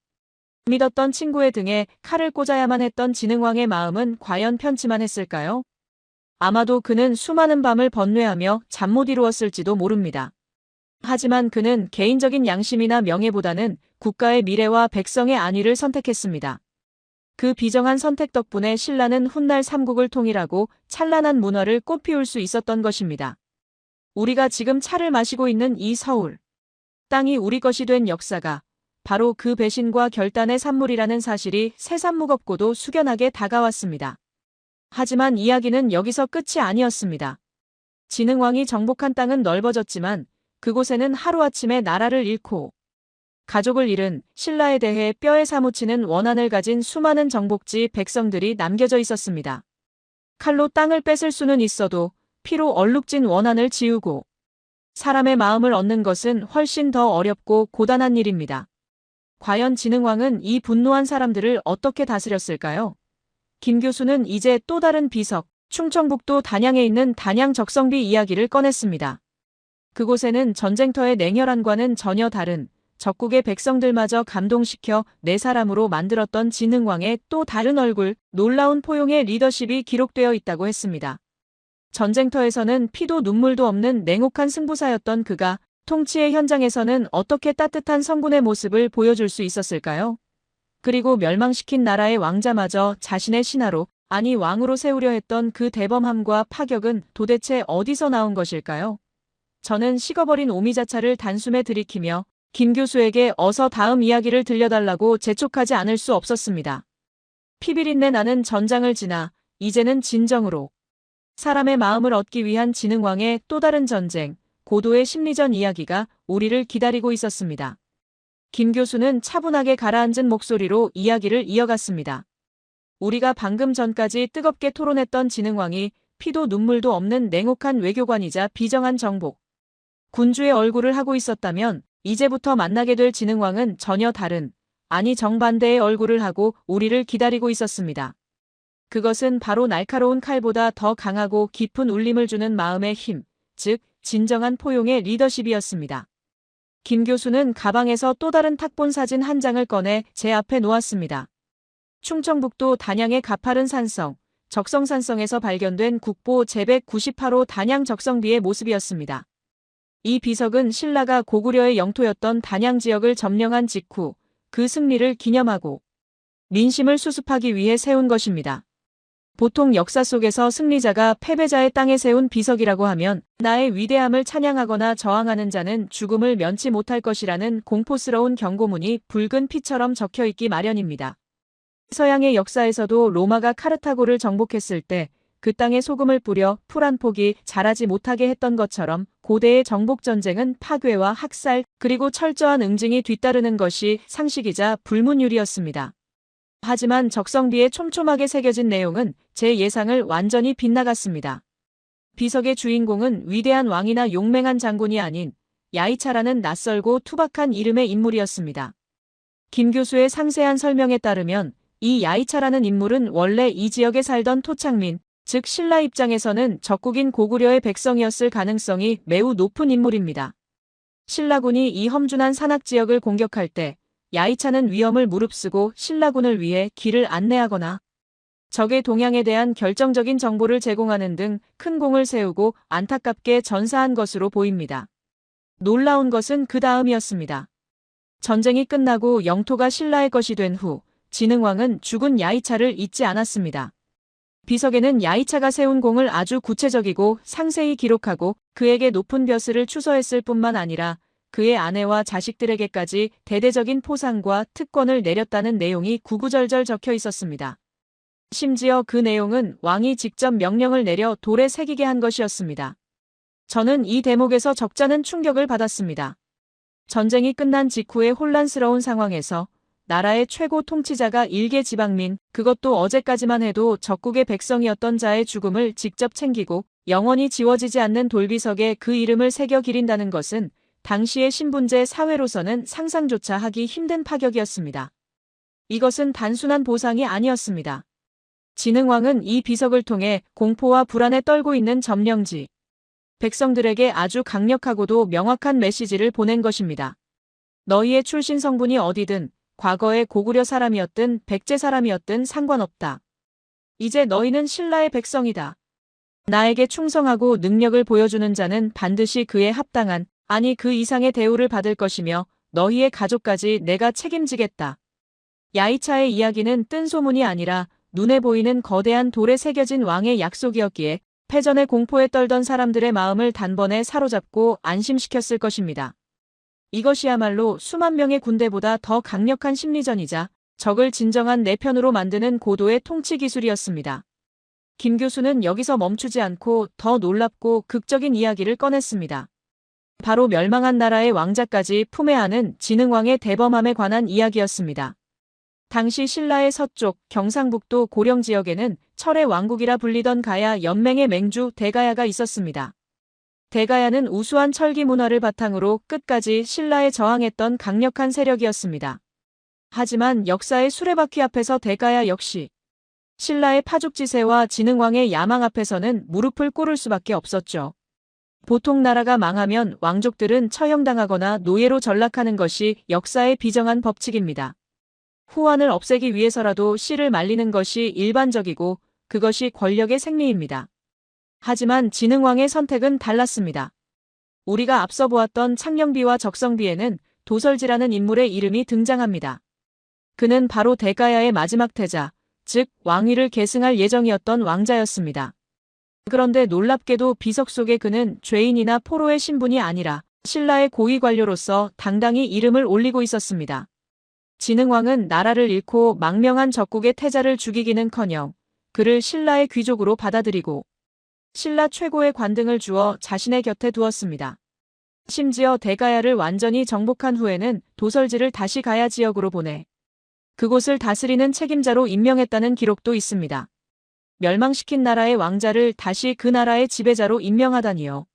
믿었던 친구의 등에 칼을 꽂아야만 했던 진흥왕의 마음은 과연 편치만 했을까요? 아마도 그는 수많은 밤을 번뇌하며 잠 못 이루었을지도 모릅니다. 하지만 그는 개인적인 양심이나 명예보다는 국가의 미래와 백성의 안위를 선택했습니다. 그 비정한 선택 덕분에 신라는 훗날 삼국을 통일하고 찬란한 문화를 꽃피울 수 있었던 것입니다. 우리가 지금 차를 마시고 있는 이 서울, 땅이 우리 것이 된 역사가 바로 그 배신과 결단의 산물이라는 사실이 새삼 무겁고도 숙연하게 다가왔습니다. 하지만 이야기는 여기서 끝이 아니었습니다. 진흥왕이 정복한 땅은 넓어졌지만 그곳에는 하루아침에 나라를 잃고 가족을 잃은 신라에 대해 뼈에 사무치는 원한을 가진 수많은 정복지 백성들이 남겨져 있었습니다. 칼로 땅을 뺏을 수는 있어도 피로 얼룩진 원한을 지우고 사람의 마음을 얻는 것은 훨씬 더 어렵고 고단한 일입니다. 과연 진흥왕은 이 분노한 사람들을 어떻게 다스렸을까요? 김 교수는 이제 또 다른 비석, 충청북도 단양에 있는 단양 적성비 이야기를 꺼냈습니다. 그곳에는 전쟁터의 냉혈한과는 전혀 다른 적국의 백성들마저 감동시켜 네 사람으로 만들었던 진흥왕의 또 다른 얼굴, 놀라운 포용의 리더십이 기록되어 있다고 했습니다. 전쟁터에서는 피도 눈물도 없는 냉혹한 승부사였던 그가 통치의 현장에서는 어떻게 따뜻한 성군의 모습을 보여줄 수 있었을까요? 그리고 멸망시킨 나라의 왕자마저 자신의 신하로, 아니 왕으로 세우려 했던 그 대범함과 파격은 도대체 어디서 나온 것일까요? 저는 식어버린 오미자차를 단숨에 들이키며 김 교수에게 어서 다음 이야기를 들려달라고 재촉하지 않을 수 없었습니다. 피비린내 나는 전장을 지나 이제는 진정으로 사람의 마음을 얻기 위한 진흥왕의 또 다른 전쟁, 고도의 심리전 이야기가 우리를 기다리고 있었습니다. 김 교수는 차분하게 가라앉은 목소리로 이야기를 이어갔습니다. 우리가 방금 전까지 뜨겁게 토론했던 진흥왕이 피도 눈물도 없는 냉혹한 외교관이자 비정한 정복, 군주의 얼굴을 하고 있었다면 이제부터 만나게 될 진흥왕은 전혀 다른, 아니 정반대의 얼굴을 하고 우리를 기다리고 있었습니다. 그것은 바로 날카로운 칼보다 더 강하고 깊은 울림을 주는 마음의 힘, 즉 진정한 포용의 리더십이었습니다. 김 교수는 가방에서 또 다른 탁본 사진 한 장을 꺼내 제 앞에 놓았습니다. 충청북도 단양의 가파른 산성, 적성산성에서 발견된 국보 제198호 단양 적성비의 모습이었습니다. 이 비석은 신라가 고구려의 영토였던 단양 지역을 점령한 직후 그 승리를 기념하고 민심을 수습하기 위해 세운 것입니다. 보통 역사 속에서 승리자가 패배자의 땅에 세운 비석이라고 하면 나의 위대함을 찬양하거나 저항하는 자는 죽음을 면치 못할 것이라는 공포스러운 경고문이 붉은 피처럼 적혀 있기 마련입니다. 서양의 역사에서도 로마가 카르타고를 정복했을 때 그 땅에 소금을 뿌려 풀 한 폭이 자라지 못하게 했던 것처럼 고대의 정복전쟁은 파괴와 학살 그리고 철저한 응징이 뒤따르는 것이 상식이자 불문율이었습니다. 하지만 적성비에 촘촘하게 새겨진 내용은 제 예상을 완전히 빗나갔습니다. 비석의 주인공은 위대한 왕이나 용맹한 장군이 아닌 야이차라는 낯설고 투박한 이름의 인물이었습니다. 김 교수의 상세한 설명에 따르면 이 야이차라는 인물은 원래 이 지역에 살던 토착민, 즉 신라 입장에서는 적국인 고구려의 백성이었을 가능성이 매우 높은 인물입니다. 신라군이 이 험준한 산악 지역을 공격할 때 야이차는 위험을 무릅쓰고 신라군을 위해 길을 안내하거나 적의 동향에 대한 결정적인 정보를 제공하는 등 큰 공을 세우고 안타깝게 전사한 것으로 보입니다. 놀라운 것은 그 다음이었습니다. 전쟁이 끝나고 영토가 신라의 것이 된 후 진흥왕은 죽은 야이차를 잊지 않았습니다. 비석에는 야이차가 세운 공을 아주 구체적이고 상세히 기록하고 그에게 높은 벼슬을 추서했을 뿐만 아니라 그의 아내와 자식들에게까지 대대적인 포상과 특권을 내렸다는 내용이 구구절절 적혀 있었습니다. 심지어 그 내용은 왕이 직접 명령을 내려 돌에 새기게 한 것이었습니다. 저는 이 대목에서 적잖은 충격을 받았습니다. 전쟁이 끝난 직후의 혼란스러운 상황에서 나라의 최고 통치자가 일개 지방민, 그것도 어제까지만 해도 적국의 백성이었던 자의 죽음을 직접 챙기고 영원히 지워지지 않는 돌비석에 그 이름을 새겨 기린다는 것은 당시의 신분제 사회로서는 상상조차 하기 힘든 파격이었습니다. 이것은 단순한 보상이 아니었습니다. 진흥왕은 이 비석을 통해 공포와 불안에 떨고 있는 점령지, 백성들에게 아주 강력하고도 명확한 메시지를 보낸 것입니다. 너희의 출신 성분이 어디든 과거의 고구려 사람이었든 백제 사람이었든 상관없다. 이제 너희는 신라의 백성이다. 나에게 충성하고 능력을 보여주는 자는 반드시 그에 합당한, 아니 그 이상의 대우를 받을 것이며 너희의 가족까지 내가 책임지겠다. 야이차의 이야기는 뜬소문이 아니라 눈에 보이는 거대한 돌에 새겨진 왕의 약속이었기에 패전의 공포에 떨던 사람들의 마음을 단번에 사로잡고 안심시켰을 것입니다. 이것이야말로 수만 명의 군대보다 더 강력한 심리전이자 적을 진정한 내 편으로 만드는 고도의 통치 기술이었습니다. 김 교수는 여기서 멈추지 않고 더 놀랍고 극적인 이야기를 꺼냈습니다. 바로 멸망한 나라의 왕자까지 품에 안은 진흥왕의 대범함에 관한 이야기였습니다. 당시 신라의 서쪽 경상북도 고령 지역에는 철의 왕국이라 불리던 가야 연맹의 맹주 대가야가 있었습니다. 대가야는 우수한 철기 문화를 바탕으로 끝까지 신라에 저항했던 강력한 세력이었습니다. 하지만 역사의 수레바퀴 앞에서 대가야 역시 신라의 파죽지세와 진흥왕의 야망 앞에서는 무릎을 꿇을 수밖에 없었죠. 보통 나라가 망하면 왕족들은 처형당하거나 노예로 전락하는 것이 역사의 비정한 법칙입니다. 후환을 없애기 위해서라도 씨를 말리는 것이 일반적이고 그것이 권력의 생리입니다. 하지만 진흥왕의 선택은 달랐습니다. 우리가 앞서 보았던 창녕비와 적성비에는 도설지라는 인물의 이름이 등장합니다. 그는 바로 대가야의 마지막 태자, 즉 왕위를 계승할 예정이었던 왕자였습니다. 그런데 놀랍게도 비석 속에 그는 죄인이나 포로의 신분이 아니라 신라의 고위 관료로서 당당히 이름을 올리고 있었습니다. 진흥왕은 나라를 잃고 망명한 적국의 태자를 죽이기는커녕 그를 신라의 귀족으로 받아들이고 신라 최고의 관등을 주어 자신의 곁에 두었습니다. 심지어 대가야를 완전히 정복한 후에는 도설지를 다시 가야 지역으로 보내 그곳을 다스리는 책임자로 임명했다는 기록도 있습니다. 멸망시킨 나라의 왕자를 다시 그 나라의 지배자로 임명하다니요.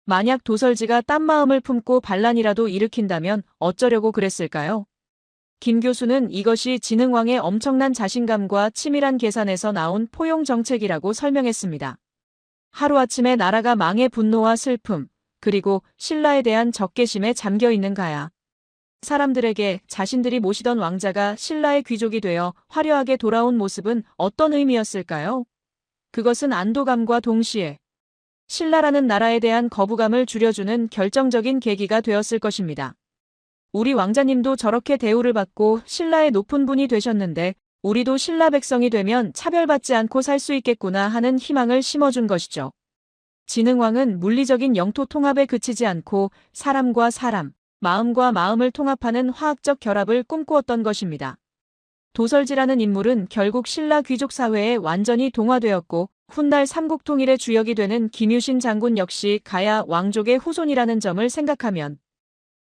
만약 도설지가 딴 마음을 품고 반란이라도 일으킨다면 어쩌려고 그랬을까요? 김 교수는 이것이 진흥왕의 엄청난 자신감과 치밀한 계산에서 나온 포용 정책이라고 설명했습니다. 하루아침에 나라가 망해 분노와 슬픔, 그리고 신라에 대한 적개심에 잠겨있는 가야. 사람들에게 자신들이 모시던 왕자가 신라의 귀족이 되어 화려하게 돌아온 모습은 어떤 의미였을까요? 그것은 안도감과 동시에 신라라는 나라에 대한 거부감을 줄여주는 결정적인 계기가 되었을 것입니다. 우리 왕자님도 저렇게 대우를 받고 신라의 높은 분이 되셨는데 우리도 신라 백성이 되면 차별받지 않고 살 수 있겠구나 하는 희망을 심어준 것이죠. 진흥왕은 물리적인 영토 통합에 그치지 않고 사람과 사람, 마음과 마음을 통합하는 화학적 결합을 꿈꾸었던 것입니다. 도설지라는 인물은 결국 신라 귀족 사회에 완전히 동화되었고 훗날 삼국통일의 주역이 되는 김유신 장군 역시 가야 왕족의 후손이라는 점을 생각하면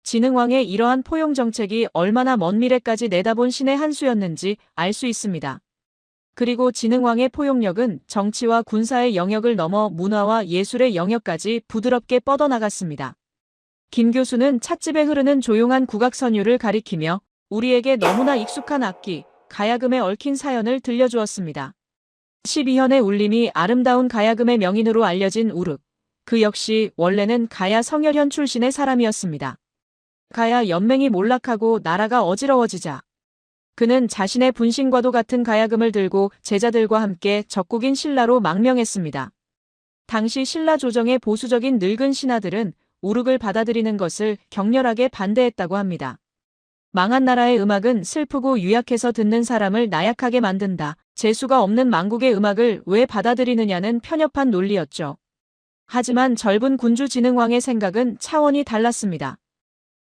진흥왕의 이러한 포용 정책이 얼마나 먼 미래까지 내다본 신의 한 수였는지 알 수 있습니다. 그리고 진흥왕의 포용력은 정치와 군사의 영역을 넘어 문화와 예술의 영역까지 부드럽게 뻗어나갔습니다. 김 교수는 찻집에 흐르는 조용한 국악선율을 가리키며 우리에게 너무나 익숙한 악기, 가야금에 얽힌 사연을 들려주었습니다. 12현의 울림이 아름다운 가야금의 명인으로 알려진 우륵. 그 역시 원래는 가야 성열현 출신의 사람이었습니다. 가야 연맹이 몰락하고 나라가 어지러워지자 그는 자신의 분신과도 같은 가야금을 들고 제자들과 함께 적국인 신라로 망명했습니다. 당시 신라 조정의 보수적인 늙은 신하들은 우륵을 받아들이는 것을 격렬하게 반대했다고 합니다. 망한 나라의 음악은 슬프고 유약해서 듣는 사람을 나약하게 만든다. 재수가 없는 망국의 음악을 왜 받아들이느냐는 편협한 논리였죠. 하지만 젊은 군주 진흥왕의 생각은 차원이 달랐습니다.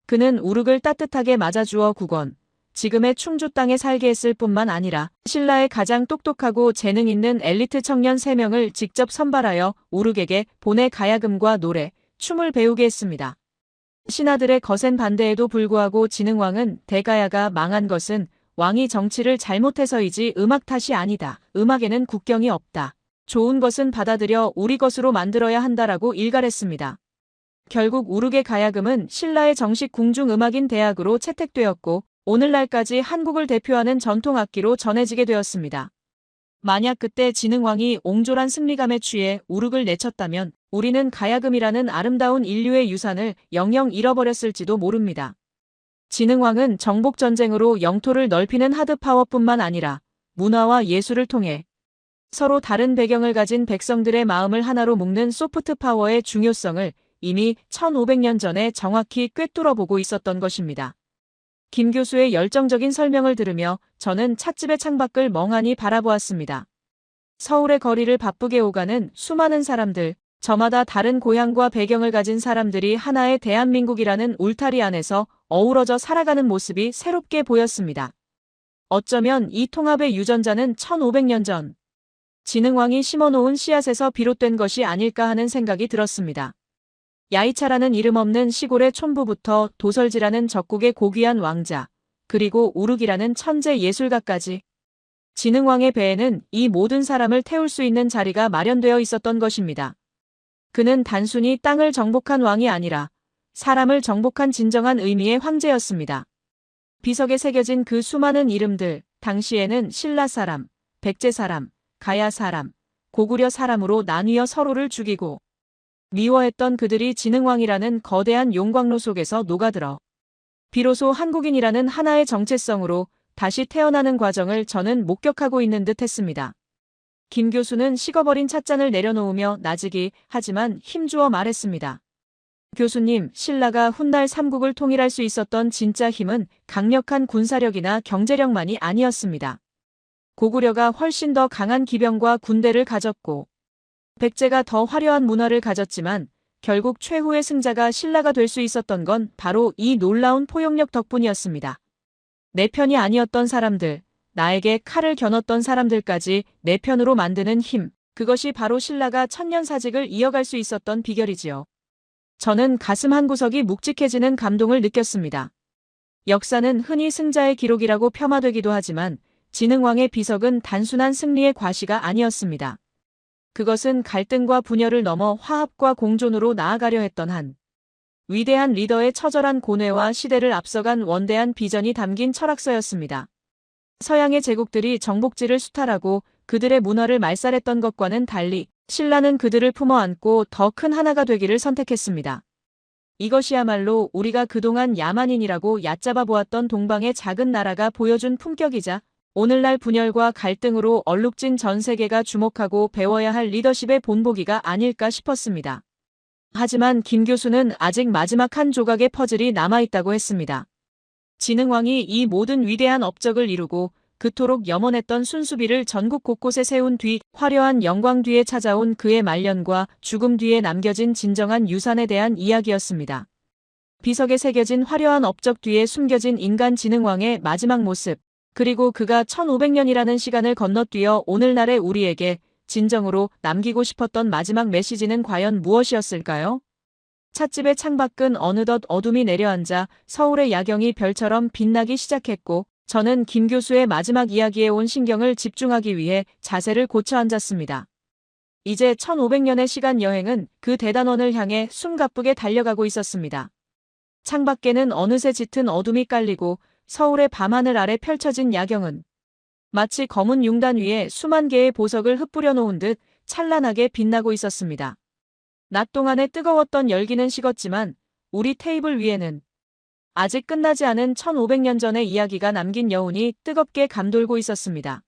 그는 우륵을 따뜻하게 맞아주어 국원, 지금의 충주 땅에 살게 했을 뿐만 아니라 신라의 가장 똑똑하고 재능 있는 엘리트 청년 3명을 직접 선발하여 우륵에게 본의 가야금과 노래, 춤을 배우게 했습니다. 신하들의 거센 반대에도 불구하고 진흥왕은 대가야가 망한 것은 왕이 정치를 잘못해서이지 음악 탓이 아니다. 음악에는 국경이 없다. 좋은 것은 받아들여 우리 것으로 만들어야 한다라고 일갈했습니다. 결국 우륵의 가야금은 신라의 정식 궁중음악인 대악으로 채택되었고 오늘날까지 한국을 대표하는 전통악기로 전해지게 되었습니다. 만약 그때 진흥왕이 옹졸한 승리감에 취해 우륵을 내쳤다면 우리는 가야금이라는 아름다운 인류의 유산을 영영 잃어버렸을지도 모릅니다. 진흥왕은 정복전쟁으로 영토를 넓히는 하드파워뿐만 아니라 문화와 예술을 통해 서로 다른 배경을 가진 백성들의 마음을 하나로 묶는 소프트파워의 중요성을 이미 1500년 전에 정확히 꿰뚫어 보고 있었던 것입니다. 김 교수의 열정적인 설명을 들으며 저는 찻집의 창밖을 멍하니 바라보았습니다. 서울의 거리를 바쁘게 오가는 수많은 사람들, 저마다 다른 고향과 배경을 가진 사람들이 하나의 대한민국이라는 울타리 안에서 어우러져 살아가는 모습이 새롭게 보였습니다. 어쩌면 이 통합의 유전자는 1500년 전 진흥왕이 심어놓은 씨앗에서 비롯된 것이 아닐까 하는 생각이 들었습니다. 야이차라는 이름 없는 시골의 촌부부터 도설지라는 적국의 고귀한 왕자, 그리고 우륵이라는 천재 예술가까지 진흥왕의 배에는 이 모든 사람을 태울 수 있는 자리가 마련되어 있었던 것입니다. 그는 단순히 땅을 정복한 왕이 아니라 사람을 정복한 진정한 의미의 황제였습니다. 비석에 새겨진 그 수많은 이름들, 당시에는 신라 사람, 백제 사람, 가야 사람, 고구려 사람으로 나뉘어 서로를 죽이고 미워했던 그들이 진흥왕이라는 거대한 용광로 속에서 녹아들어 비로소 한국인이라는 하나의 정체성으로 다시 태어나는 과정을 저는 목격하고 있는 듯 했습니다. 김 교수는 식어버린 찻잔을 내려놓으며 나직이 하지만 힘주어 말했습니다. 교수님, 신라가 훗날 삼국을 통일할 수 있었던 진짜 힘은 강력한 군사력이나 경제력만이 아니었습니다. 고구려가 훨씬 더 강한 기병과 군대를 가졌고 백제가 더 화려한 문화를 가졌지만 결국 최후의 승자가 신라가 될 수 있었던 건 바로 이 놀라운 포용력 덕분이었습니다. 내 편이 아니었던 사람들, 나에게 칼을 겨눴던 사람들까지 내 편으로 만드는 힘, 그것이 바로 신라가 천년사직을 이어갈 수 있었던 비결이지요. 저는 가슴 한구석이 묵직해지는 감동을 느꼈습니다. 역사는 흔히 승자의 기록이라고 폄하되기도 하지만 진흥왕의 비석은 단순한 승리의 과시가 아니었습니다. 그것은 갈등과 분열을 넘어 화합과 공존으로 나아가려 했던 한 위대한 리더의 처절한 고뇌와 시대를 앞서간 원대한 비전이 담긴 철학서였습니다. 서양의 제국들이 정복지를 수탈하고 그들의 문화를 말살했던 것과는 달리 신라는 그들을 품어안고 더 큰 하나가 되기를 선택했습니다. 이것이야말로 우리가 그동안 야만인이라고 얕잡아 보았던 동방의 작은 나라가 보여준 품격이자 오늘날 분열과 갈등으로 얼룩진 전 세계가 주목하고 배워야 할 리더십의 본보기가 아닐까 싶었습니다. 하지만 김 교수는 아직 마지막 한 조각의 퍼즐이 남아있다고 했습니다. 진흥왕이 이 모든 위대한 업적을 이루고 그토록 염원했던 순수비를 전국 곳곳에 세운 뒤 화려한 영광 뒤에 찾아온 그의 말년과 죽음 뒤에 남겨진 진정한 유산에 대한 이야기였습니다. 비석에 새겨진 화려한 업적 뒤에 숨겨진 인간 진흥왕의 마지막 모습, 그리고 그가 1500년이라는 시간을 건너뛰어 오늘날의 우리에게 진정으로 남기고 싶었던 마지막 메시지는 과연 무엇이었을까요? 찻집의 창밖은 어느덧 어둠이 내려앉아 서울의 야경이 별처럼 빛나기 시작했고 저는 김 교수의 마지막 이야기에 온 신경을 집중하기 위해 자세를 고쳐 앉았습니다. 이제 1500년의 시간 여행은 그 대단원을 향해 숨가쁘게 달려가고 있었습니다. 창밖에는 어느새 짙은 어둠이 깔리고 서울의 밤하늘 아래 펼쳐진 야경은 마치 검은 융단 위에 수만 개의 보석을 흩뿌려 놓은 듯 찬란하게 빛나고 있었습니다. 낮 동안의 뜨거웠던 열기는 식었지만 우리 테이블 위에는 아직 끝나지 않은 1500년 전의 이야기가 남긴 여운이 뜨겁게 감돌고 있었습니다.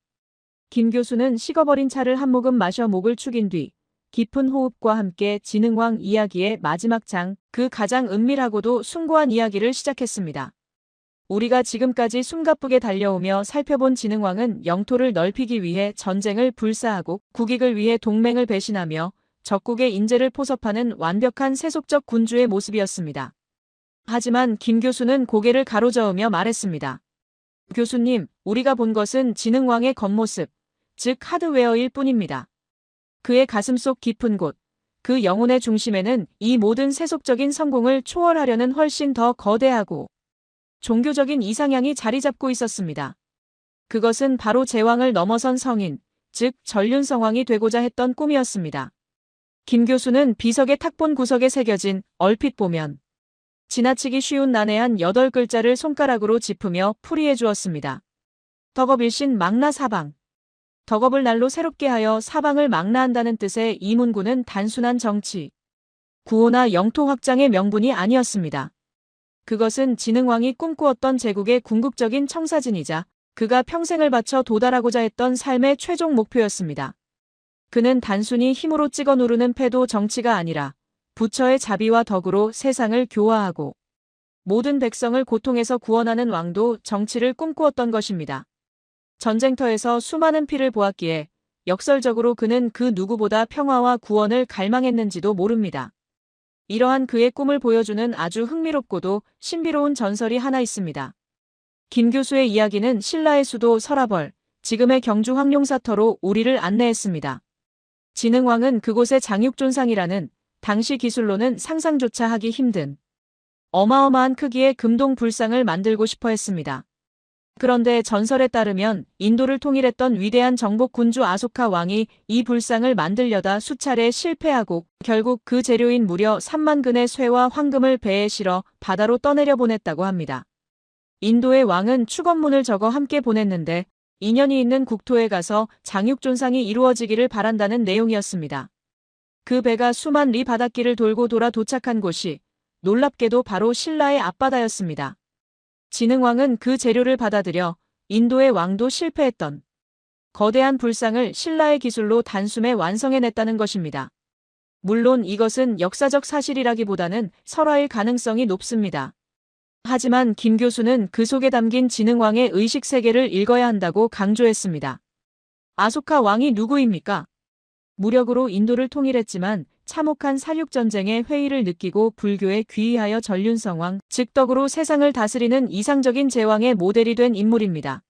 김 교수는 식어버린 차를 한 모금 마셔 목을 축인 뒤 깊은 호흡과 함께 진흥왕 이야기의 마지막 장, 그 가장 은밀하고도 숭고한 이야기를 시작했습니다. 우리가 지금까지 숨가쁘게 달려오며 살펴본 진흥왕은 영토를 넓히기 위해 전쟁을 불사하고 국익을 위해 동맹을 배신하며 적국의 인재를 포섭하는 완벽한 세속적 군주의 모습이었습니다. 하지만 김 교수는 고개를 가로저으며 말했습니다. 교수님, 우리가 본 것은 진흥왕의 겉모습, 즉 하드웨어일 뿐입니다. 그의 가슴속 깊은 곳, 그 영혼의 중심에는 이 모든 세속적인 성공을 초월하려는 훨씬 더 거대하고 종교적인 이상향이 자리 잡고 있었습니다. 그것은 바로 제왕을 넘어선 성인, 즉 전륜성왕이 되고자 했던 꿈이었습니다. 김 교수는 비석의 탁본 구석에 새겨진 얼핏 보면 지나치기 쉬운 난해한 8글자를 손가락으로 짚으며 풀이해 주었습니다. 덕업일신 망나사방. 덕업을 날로 새롭게 하여 사방을 망라한다는 뜻의 이 문구는 단순한 정치, 구호나 영토 확장의 명분이 아니었습니다. 그것은 진흥왕이 꿈꾸었던 제국의 궁극적인 청사진이자 그가 평생을 바쳐 도달하고자 했던 삶의 최종 목표였습니다. 그는 단순히 힘으로 찍어 누르는 패도 정치가 아니라 부처의 자비와 덕으로 세상을 교화하고 모든 백성을 고통에서 구원하는 왕도 정치를 꿈꾸었던 것입니다. 전쟁터에서 수많은 피를 보았기에 역설적으로 그는 그 누구보다 평화와 구원을 갈망했는지도 모릅니다. 이러한 그의 꿈을 보여주는 아주 흥미롭고도 신비로운 전설이 하나 있습니다. 김 교수의 이야기는 신라의 수도 서라벌, 지금의 경주 황룡사터로 우리를 안내했습니다. 진흥왕은 그곳의 장육존상이라는 당시 기술로는 상상조차 하기 힘든 어마어마한 크기의 금동 불상을 만들고 싶어 했습니다. 그런데 전설에 따르면 인도를 통일했던 위대한 정복 군주 아소카 왕이 이 불상을 만들려다 수차례 실패하고 결국 그 재료인 무려 3만 근의 쇠와 황금을 배에 실어 바다로 떠내려 보냈다고 합니다. 인도의 왕은 축원문을 적어 함께 보냈는데 인연이 있는 국토에 가서 장육존상이 이루어지기를 바란다는 내용이었습니다. 그 배가 수만 리 바닷길을 돌고 돌아 도착한 곳이 놀랍게도 바로 신라의 앞바다였습니다. 진흥왕은 그 재료를 받아들여 인도의 왕도 실패했던 거대한 불상을 신라의 기술로 단숨에 완성해냈다는 것입니다. 물론 이것은 역사적 사실이라기보다는 설화일 가능성이 높습니다. 하지만 김 교수는 그 속에 담긴 진흥왕의 의식세계를 읽어야 한다고 강조했습니다. 아소카 왕이 누구입니까? 무력으로 인도를 통일했지만 참혹한 살육전쟁의 회의를 느끼고 불교에 귀의하여 전륜성왕, 즉 덕으로 세상을 다스리는 이상적인 제왕의 모델이 된 인물입니다.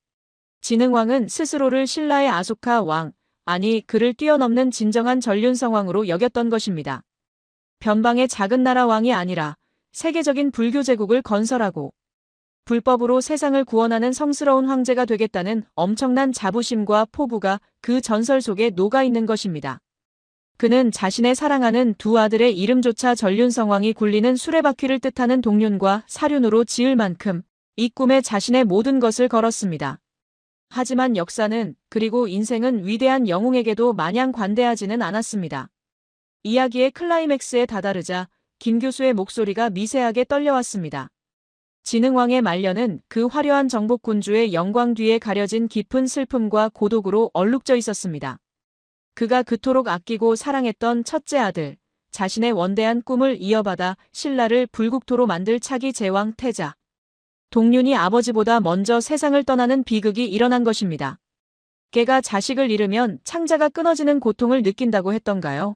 진흥왕은 스스로를 신라의 아소카 왕, 아니 그를 뛰어넘는 진정한 전륜성왕으로 여겼던 것입니다. 변방의 작은 나라 왕이 아니라 세계적인 불교 제국을 건설하고 불법으로 세상을 구원하는 성스러운 황제가 되겠다는 엄청난 자부심과 포부가 그 전설 속에 녹아있는 것입니다. 그는 자신의 사랑하는 두 아들의 이름조차 전륜성왕이 굴리는 수레바퀴를 뜻하는 동륜과 사륜으로 지을 만큼 이 꿈에 자신의 모든 것을 걸었습니다. 하지만 역사는 그리고 인생은 위대한 영웅에게도 마냥 관대하지는 않았습니다. 이야기의 클라이맥스에 다다르자 김 교수의 목소리가 미세하게 떨려왔습니다. 진흥왕의 말년은 그 화려한 정복군주의 영광 뒤에 가려진 깊은 슬픔과 고독으로 얼룩져 있었습니다. 그가 그토록 아끼고 사랑했던 첫째 아들, 자신의 원대한 꿈을 이어받아 신라를 불국토로 만들 차기 제왕 태자. 동륜이 아버지보다 먼저 세상을 떠나는 비극이 일어난 것입니다. 걔가 자식을 잃으면 창자가 끊어지는 고통을 느낀다고 했던가요?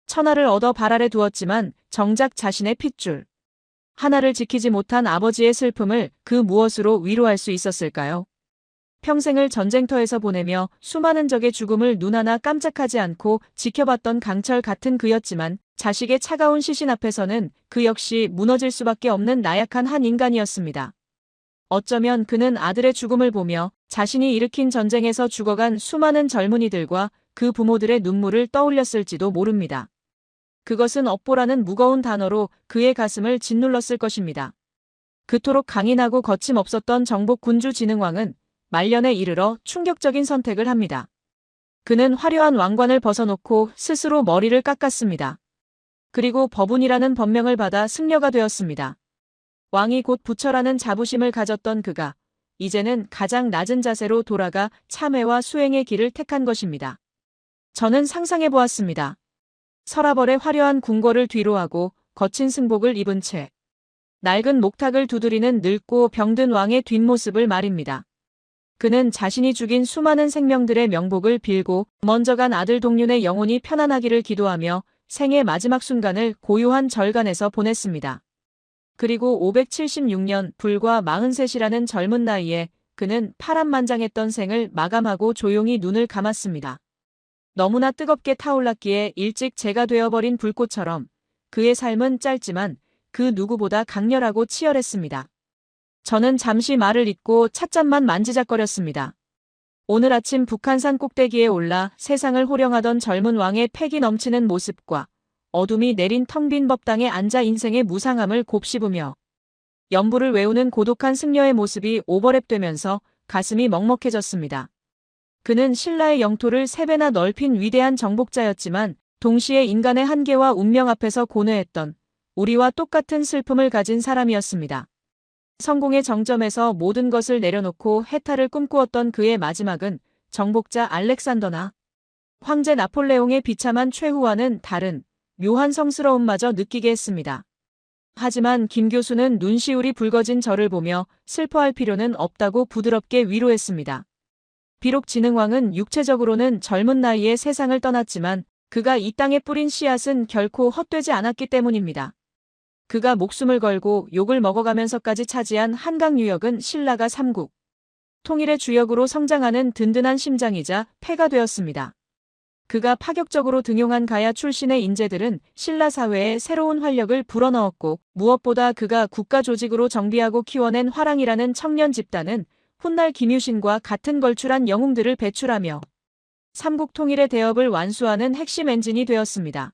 천하를 얻어 발 아래 두었지만 정작 자신의 핏줄 하나를 지키지 못한 아버지의 슬픔을 그 무엇으로 위로할 수 있었을까요? 평생을 전쟁터에서 보내며 수많은 적의 죽음을 눈 하나 깜짝하지 않고 지켜봤던 강철 같은 그였지만 자식의 차가운 시신 앞에서는 그 역시 무너질 수밖에 없는 나약한 한 인간이었습니다. 어쩌면 그는 아들의 죽음을 보며 자신이 일으킨 전쟁에서 죽어간 수많은 젊은이들과 그 부모들의 눈물을 떠올렸을지도 모릅니다. 그것은 업보라는 무거운 단어로 그의 가슴을 짓눌렀을 것입니다. 그토록 강인하고 거침없었던 정복 군주 진흥왕은 말년에 이르러 충격적인 선택을 합니다. 그는 화려한 왕관을 벗어놓고 스스로 머리를 깎았습니다. 그리고 법운이라는 법명을 받아 승려가 되었습니다. 왕이 곧 부처라는 자부심을 가졌던 그가 이제는 가장 낮은 자세로 돌아가 참회와 수행의 길을 택한 것입니다. 저는 상상해 보았습니다. 서라벌의 화려한 궁궐을 뒤로하고 거친 승복을 입은 채 낡은 목탁을 두드리는 늙고 병든 왕의 뒷모습을 말입니다. 그는 자신이 죽인 수많은 생명들의 명복을 빌고 먼저 간 아들 동륜의 영혼이 편안하기를 기도하며 생의 마지막 순간을 고요한 절간에서 보냈습니다. 그리고 576년 불과 43이라는 젊은 나이에 그는 파란만장했던 생을 마감하고 조용히 눈을 감았습니다. 너무나 뜨겁게 타올랐기에 일찍 재가 되어버린 불꽃처럼 그의 삶은 짧지만 그 누구보다 강렬하고 치열했습니다. 저는 잠시 말을 잇고 찻잔만 만지작거렸습니다. 오늘 아침 북한산 꼭대기에 올라 세상을 호령하던 젊은 왕의 패기 넘치는 모습과 어둠이 내린 텅 빈 법당에 앉아 인생의 무상함을 곱씹으며 연부를 외우는 고독한 승려의 모습이 오버랩되면서 가슴이 먹먹해졌습니다. 그는 신라의 영토를 3배나 넓힌 위대한 정복자였지만 동시에 인간의 한계와 운명 앞에서 고뇌했던 우리와 똑같은 슬픔을 가진 사람이었습니다. 성공의 정점에서 모든 것을 내려놓고 해탈을 꿈꾸었던 그의 마지막은 정복자 알렉산더나 황제 나폴레옹의 비참한 최후와는 다른 묘한 성스러움마저 느끼게 했습니다. 하지만 김 교수는 눈시울이 붉어진 저를 보며 슬퍼할 필요는 없다고 부드럽게 위로했습니다. 비록 진흥왕은 육체적으로는 젊은 나이에 세상을 떠났지만 그가 이 땅에 뿌린 씨앗은 결코 헛되지 않았기 때문입니다. 그가 목숨을 걸고 욕을 먹어가면서까지 차지한 한강 유역은 신라가 삼국 통일의 주역으로 성장하는 든든한 심장이자 폐가 되었습니다. 그가 파격적으로 등용한 가야 출신의 인재들은 신라 사회에 새로운 활력을 불어넣었고 무엇보다 그가 국가 조직으로 정비하고 키워낸 화랑이라는 청년 집단은 훗날 김유신과 같은 걸출한 영웅들을 배출하며 삼국 통일의 대업을 완수하는 핵심 엔진이 되었습니다.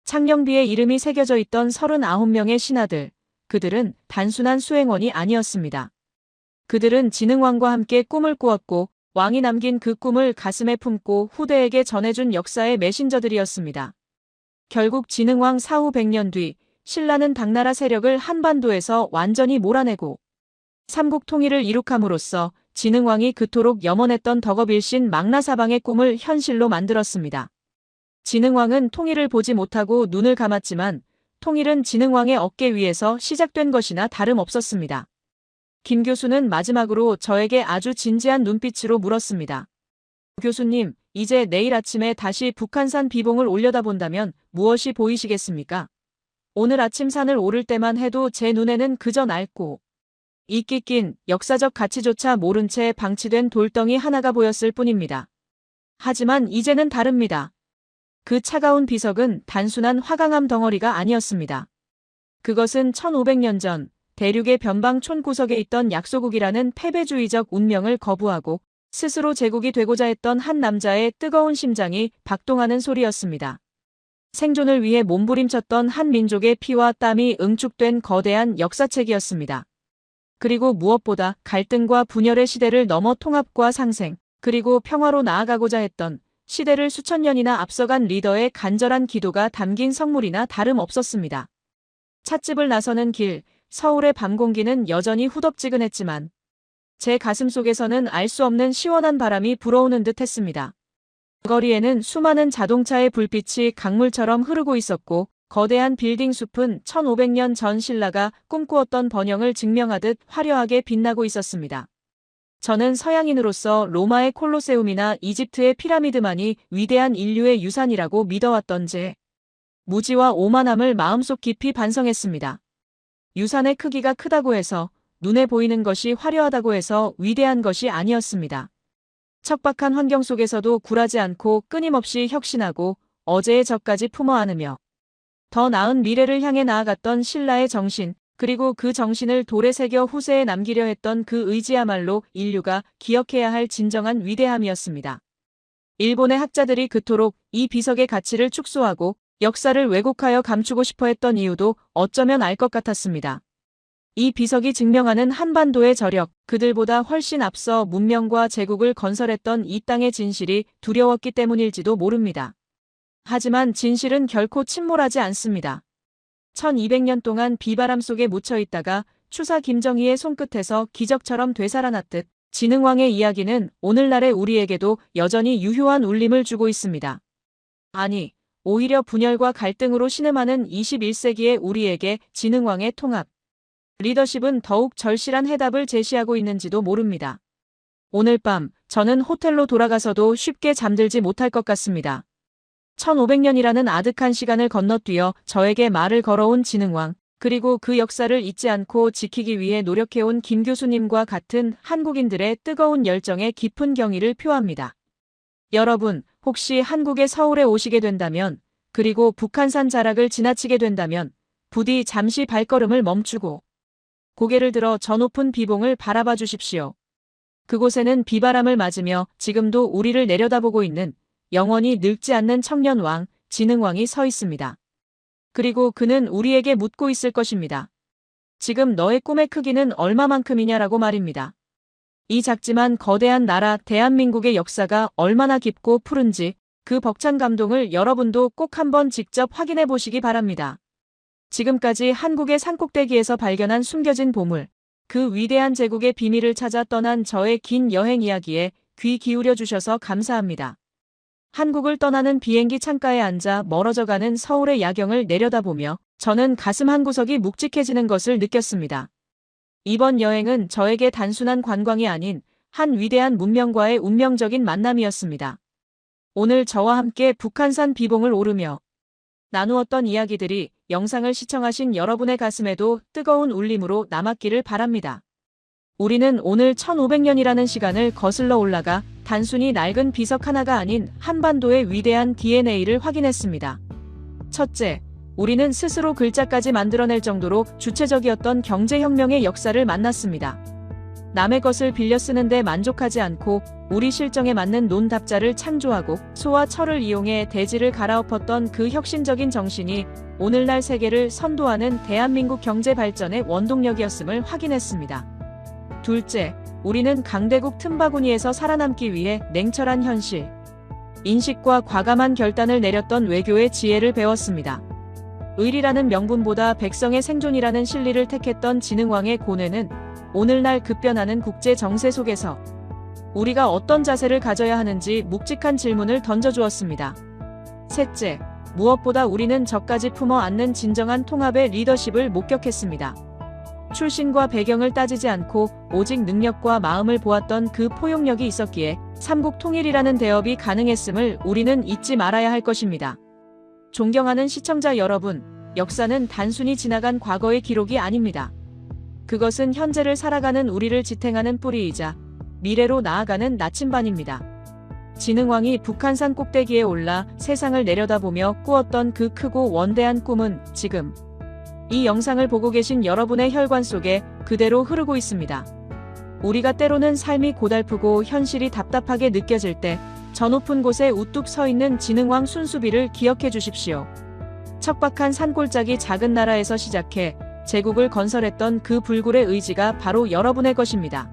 창녕비에 이름이 새겨져 있던 39명의 신하들, 그들은 단순한 수행원이 아니었습니다. 그들은 진흥왕과 함께 꿈을 꾸었고 왕이 남긴 그 꿈을 가슴에 품고 후대에게 전해준 역사의 메신저들이었습니다. 결국 진흥왕 사후 100년 뒤 신라는 당나라 세력을 한반도에서 완전히 몰아내고 삼국 통일을 이룩함으로써 진흥왕이 그토록 염원했던 덕업일신 망나사방의 꿈을 현실로 만들었습니다. 진흥왕은 통일을 보지 못하고 눈을 감았지만 통일은 진흥왕의 어깨 위에서 시작된 것이나 다름없었습니다. 김 교수는 마지막으로 저에게 아주 진지한 눈빛으로 물었습니다. 교수님, 이제 내일 아침에 다시 북한산 비봉을 올려다본다면 무엇이 보이시겠습니까? 오늘 아침 산을 오를 때만 해도 제 눈에는 그저 낡고 이끼 낀 역사적 가치조차 모른 채 방치된 돌덩이 하나가 보였을 뿐입니다. 하지만 이제는 다릅니다. 그 차가운 비석은 단순한 화강암 덩어리가 아니었습니다. 그것은 1500년 전 대륙의 변방 촌구석에 있던 약소국이라는 패배주의적 운명을 거부하고 스스로 제국이 되고자 했던 한 남자의 뜨거운 심장이 박동하는 소리였습니다. 생존을 위해 몸부림쳤던 한 민족의 피와 땀이 응축된 거대한 역사책이었습니다. 그리고 무엇보다 갈등과 분열의 시대를 넘어 통합과 상생, 그리고 평화로 나아가고자 했던 시대를 수천 년이나 앞서간 리더의 간절한 기도가 담긴 성물이나 다름없었습니다. 찻집을 나서는 길, 서울의 밤 공기는 여전히 후덥지근했지만 제 가슴 속에서는 알 수 없는 시원한 바람이 불어오는 듯 했습니다. 거리에는 수많은 자동차의 불빛이 강물처럼 흐르고 있었고 거대한 빌딩 숲은 1500년 전 신라가 꿈꾸었던 번영을 증명하듯 화려하게 빛나고 있었습니다. 저는 서양인으로서 로마의 콜로세움이나 이집트의 피라미드만이 위대한 인류의 유산이라고 믿어왔던 제 무지와 오만함을 마음속 깊이 반성했습니다. 유산의 크기가 크다고 해서 눈에 보이는 것이 화려하다고 해서 위대한 것이 아니었습니다. 척박한 환경 속에서도 굴하지 않고 끊임없이 혁신하고 어제의 적까지 품어 안으며 더 나은 미래를 향해 나아갔던 신라의 정신, 그리고 그 정신을 돌에 새겨 후세에 남기려 했던 그 의지야말로 인류가 기억해야 할 진정한 위대함이었습니다. 일본의 학자들이 그토록 이 비석의 가치를 축소하고 역사를 왜곡하여 감추고 싶어 했던 이유도 어쩌면 알 것 같았습니다. 이 비석이 증명하는 한반도의 저력, 그들보다 훨씬 앞서 문명과 제국을 건설했던 이 땅의 진실이 두려웠기 때문일지도 모릅니다. 하지만 진실은 결코 침몰하지 않습니다. 1200년 동안 비바람 속에 묻혀 있다가 추사 김정희의 손끝에서 기적처럼 되살아났듯 진흥왕의 이야기는 오늘날의 우리에게도 여전히 유효한 울림을 주고 있습니다. 아니, 오히려 분열과 갈등으로 신음하는 21세기의 우리에게 진흥왕의 통합, 리더십은 더욱 절실한 해답을 제시하고 있는지도 모릅니다. 오늘 밤 저는 호텔로 돌아가서도 쉽게 잠들지 못할 것 같습니다. 1500년이라는 아득한 시간을 건너뛰어 저에게 말을 걸어온 지능왕, 그리고 그 역사를 잊지 않고 지키기 위해 노력해온 김 교수님과 같은 한국인들의 뜨거운 열정에 깊은 경의를 표합니다. 여러분, 혹시 한국의 서울에 오시게 된다면, 그리고 북한산 자락을 지나치게 된다면, 부디 잠시 발걸음을 멈추고 고개를 들어 저 높은 비봉을 바라봐 주십시오. 그곳에는 비바람을 맞으며 지금도 우리를 내려다보고 있는 영원히 늙지 않는 청년왕, 지능왕이 서 있습니다. 그리고 그는 우리에게 묻고 있을 것입니다. 지금 너의 꿈의 크기는 얼마만큼이냐라고 말입니다. 이 작지만 거대한 나라 대한민국의 역사가 얼마나 깊고 푸른지 그 벅찬 감동을 여러분도 꼭 한번 직접 확인해 보시기 바랍니다. 지금까지 한국의 산꼭대기에서 발견한 숨겨진 보물, 그 위대한 제국의 비밀을 찾아 떠난 저의 긴 여행 이야기에 귀 기울여 주셔서 감사합니다. 한국을 떠나는 비행기 창가에 앉아 멀어져가는 서울의 야경을 내려다보며 저는 가슴 한구석이 묵직해지는 것을 느꼈습니다. 이번 여행은 저에게 단순한 관광이 아닌 한 위대한 문명과의 운명적인 만남이었습니다. 오늘 저와 함께 북한산 비봉을 오르며 나누었던 이야기들이 영상을 시청하신 여러분의 가슴에도 뜨거운 울림으로 남았기를 바랍니다. 우리는 오늘 1500년이라는 시간을 거슬러 올라가 단순히 낡은 비석 하나가 아닌 한반도의 위대한 DNA를 확인했습니다. 첫째, 우리는 스스로 글자까지 만들어낼 정도로 주체적이었던 경제혁명의 역사를 만났습니다. 남의 것을 빌려 쓰는데 만족하지 않고 우리 실정에 맞는 논답자를 창조하고 소와 철을 이용해 대지를 갈아엎었던 그 혁신적인 정신이 오늘날 세계를 선도하는 대한민국 경제 발전의 원동력이었음을 확인했습니다. 둘째, 우리는 강대국 틈바구니에서 살아남기 위해 냉철한 현실, 인식과 과감한 결단을 내렸던 외교의 지혜를 배웠습니다. 의리라는 명분보다 백성의 생존이라는 진리를 택했던 지능왕의 고뇌는 오늘날 급변하는 국제 정세 속에서 우리가 어떤 자세를 가져야 하는지 묵직한 질문을 던져주었습니다. 셋째, 무엇보다 우리는 저까지 품어 안는 진정한 통합의 리더십을 목격했습니다. 출신과 배경을 따지지 않고 오직 능력과 마음을 보았던 그 포용력이 있었기에 삼국 통일이라는 대업이 가능했음을 우리는 잊지 말아야 할 것입니다. 존경하는 시청자 여러분, 역사는 단순히 지나간 과거의 기록이 아닙니다. 그것은 현재를 살아가는 우리를 지탱하는 뿌리이자 미래로 나아가는 나침반입니다. 지능왕이 북한산 꼭대기에 올라 세상을 내려다보며 꾸었던 그 크고 원대한 꿈은 지금 이 영상을 보고 계신 여러분의 혈관 속에 그대로 흐르고 있습니다. 우리가 때로는 삶이 고달프고 현실이 답답하게 느껴질 때 저 높은 곳에 우뚝 서 있는 지능왕 순수비를 기억해 주십시오. 척박한 산골짜기 작은 나라에서 시작해 제국을 건설했던 그 불굴의 의지가 바로 여러분의 것입니다.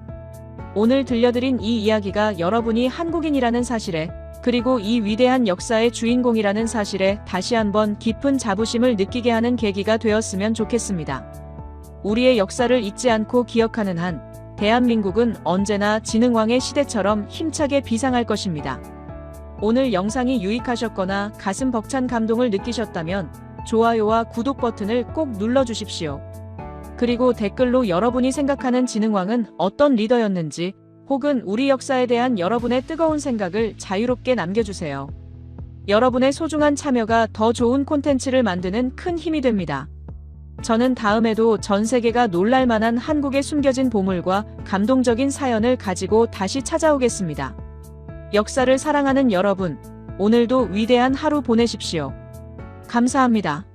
오늘 들려드린 이 이야기가 여러분이 한국인이라는 사실에, 그리고 이 위대한 역사의 주인공이라는 사실에 다시 한번 깊은 자부심을 느끼게 하는 계기가 되었으면 좋겠습니다. 우리의 역사를 잊지 않고 기억하는 한 대한민국은 언제나 지능왕의 시대처럼 힘차게 비상할 것입니다. 오늘 영상이 유익하셨거나 가슴 벅찬 감동을 느끼셨다면 좋아요와 구독 버튼을 꼭 눌러주십시오. 그리고 댓글로 여러분이 생각하는 지능왕은 어떤 리더였는지, 혹은 우리 역사에 대한 여러분의 뜨거운 생각을 자유롭게 남겨주세요. 여러분의 소중한 참여가 더 좋은 콘텐츠를 만드는 큰 힘이 됩니다. 저는 다음에도 전 세계가 놀랄만한 한국의 숨겨진 보물과 감동적인 사연을 가지고 다시 찾아오겠습니다. 역사를 사랑하는 여러분, 오늘도 위대한 하루 보내십시오. 감사합니다.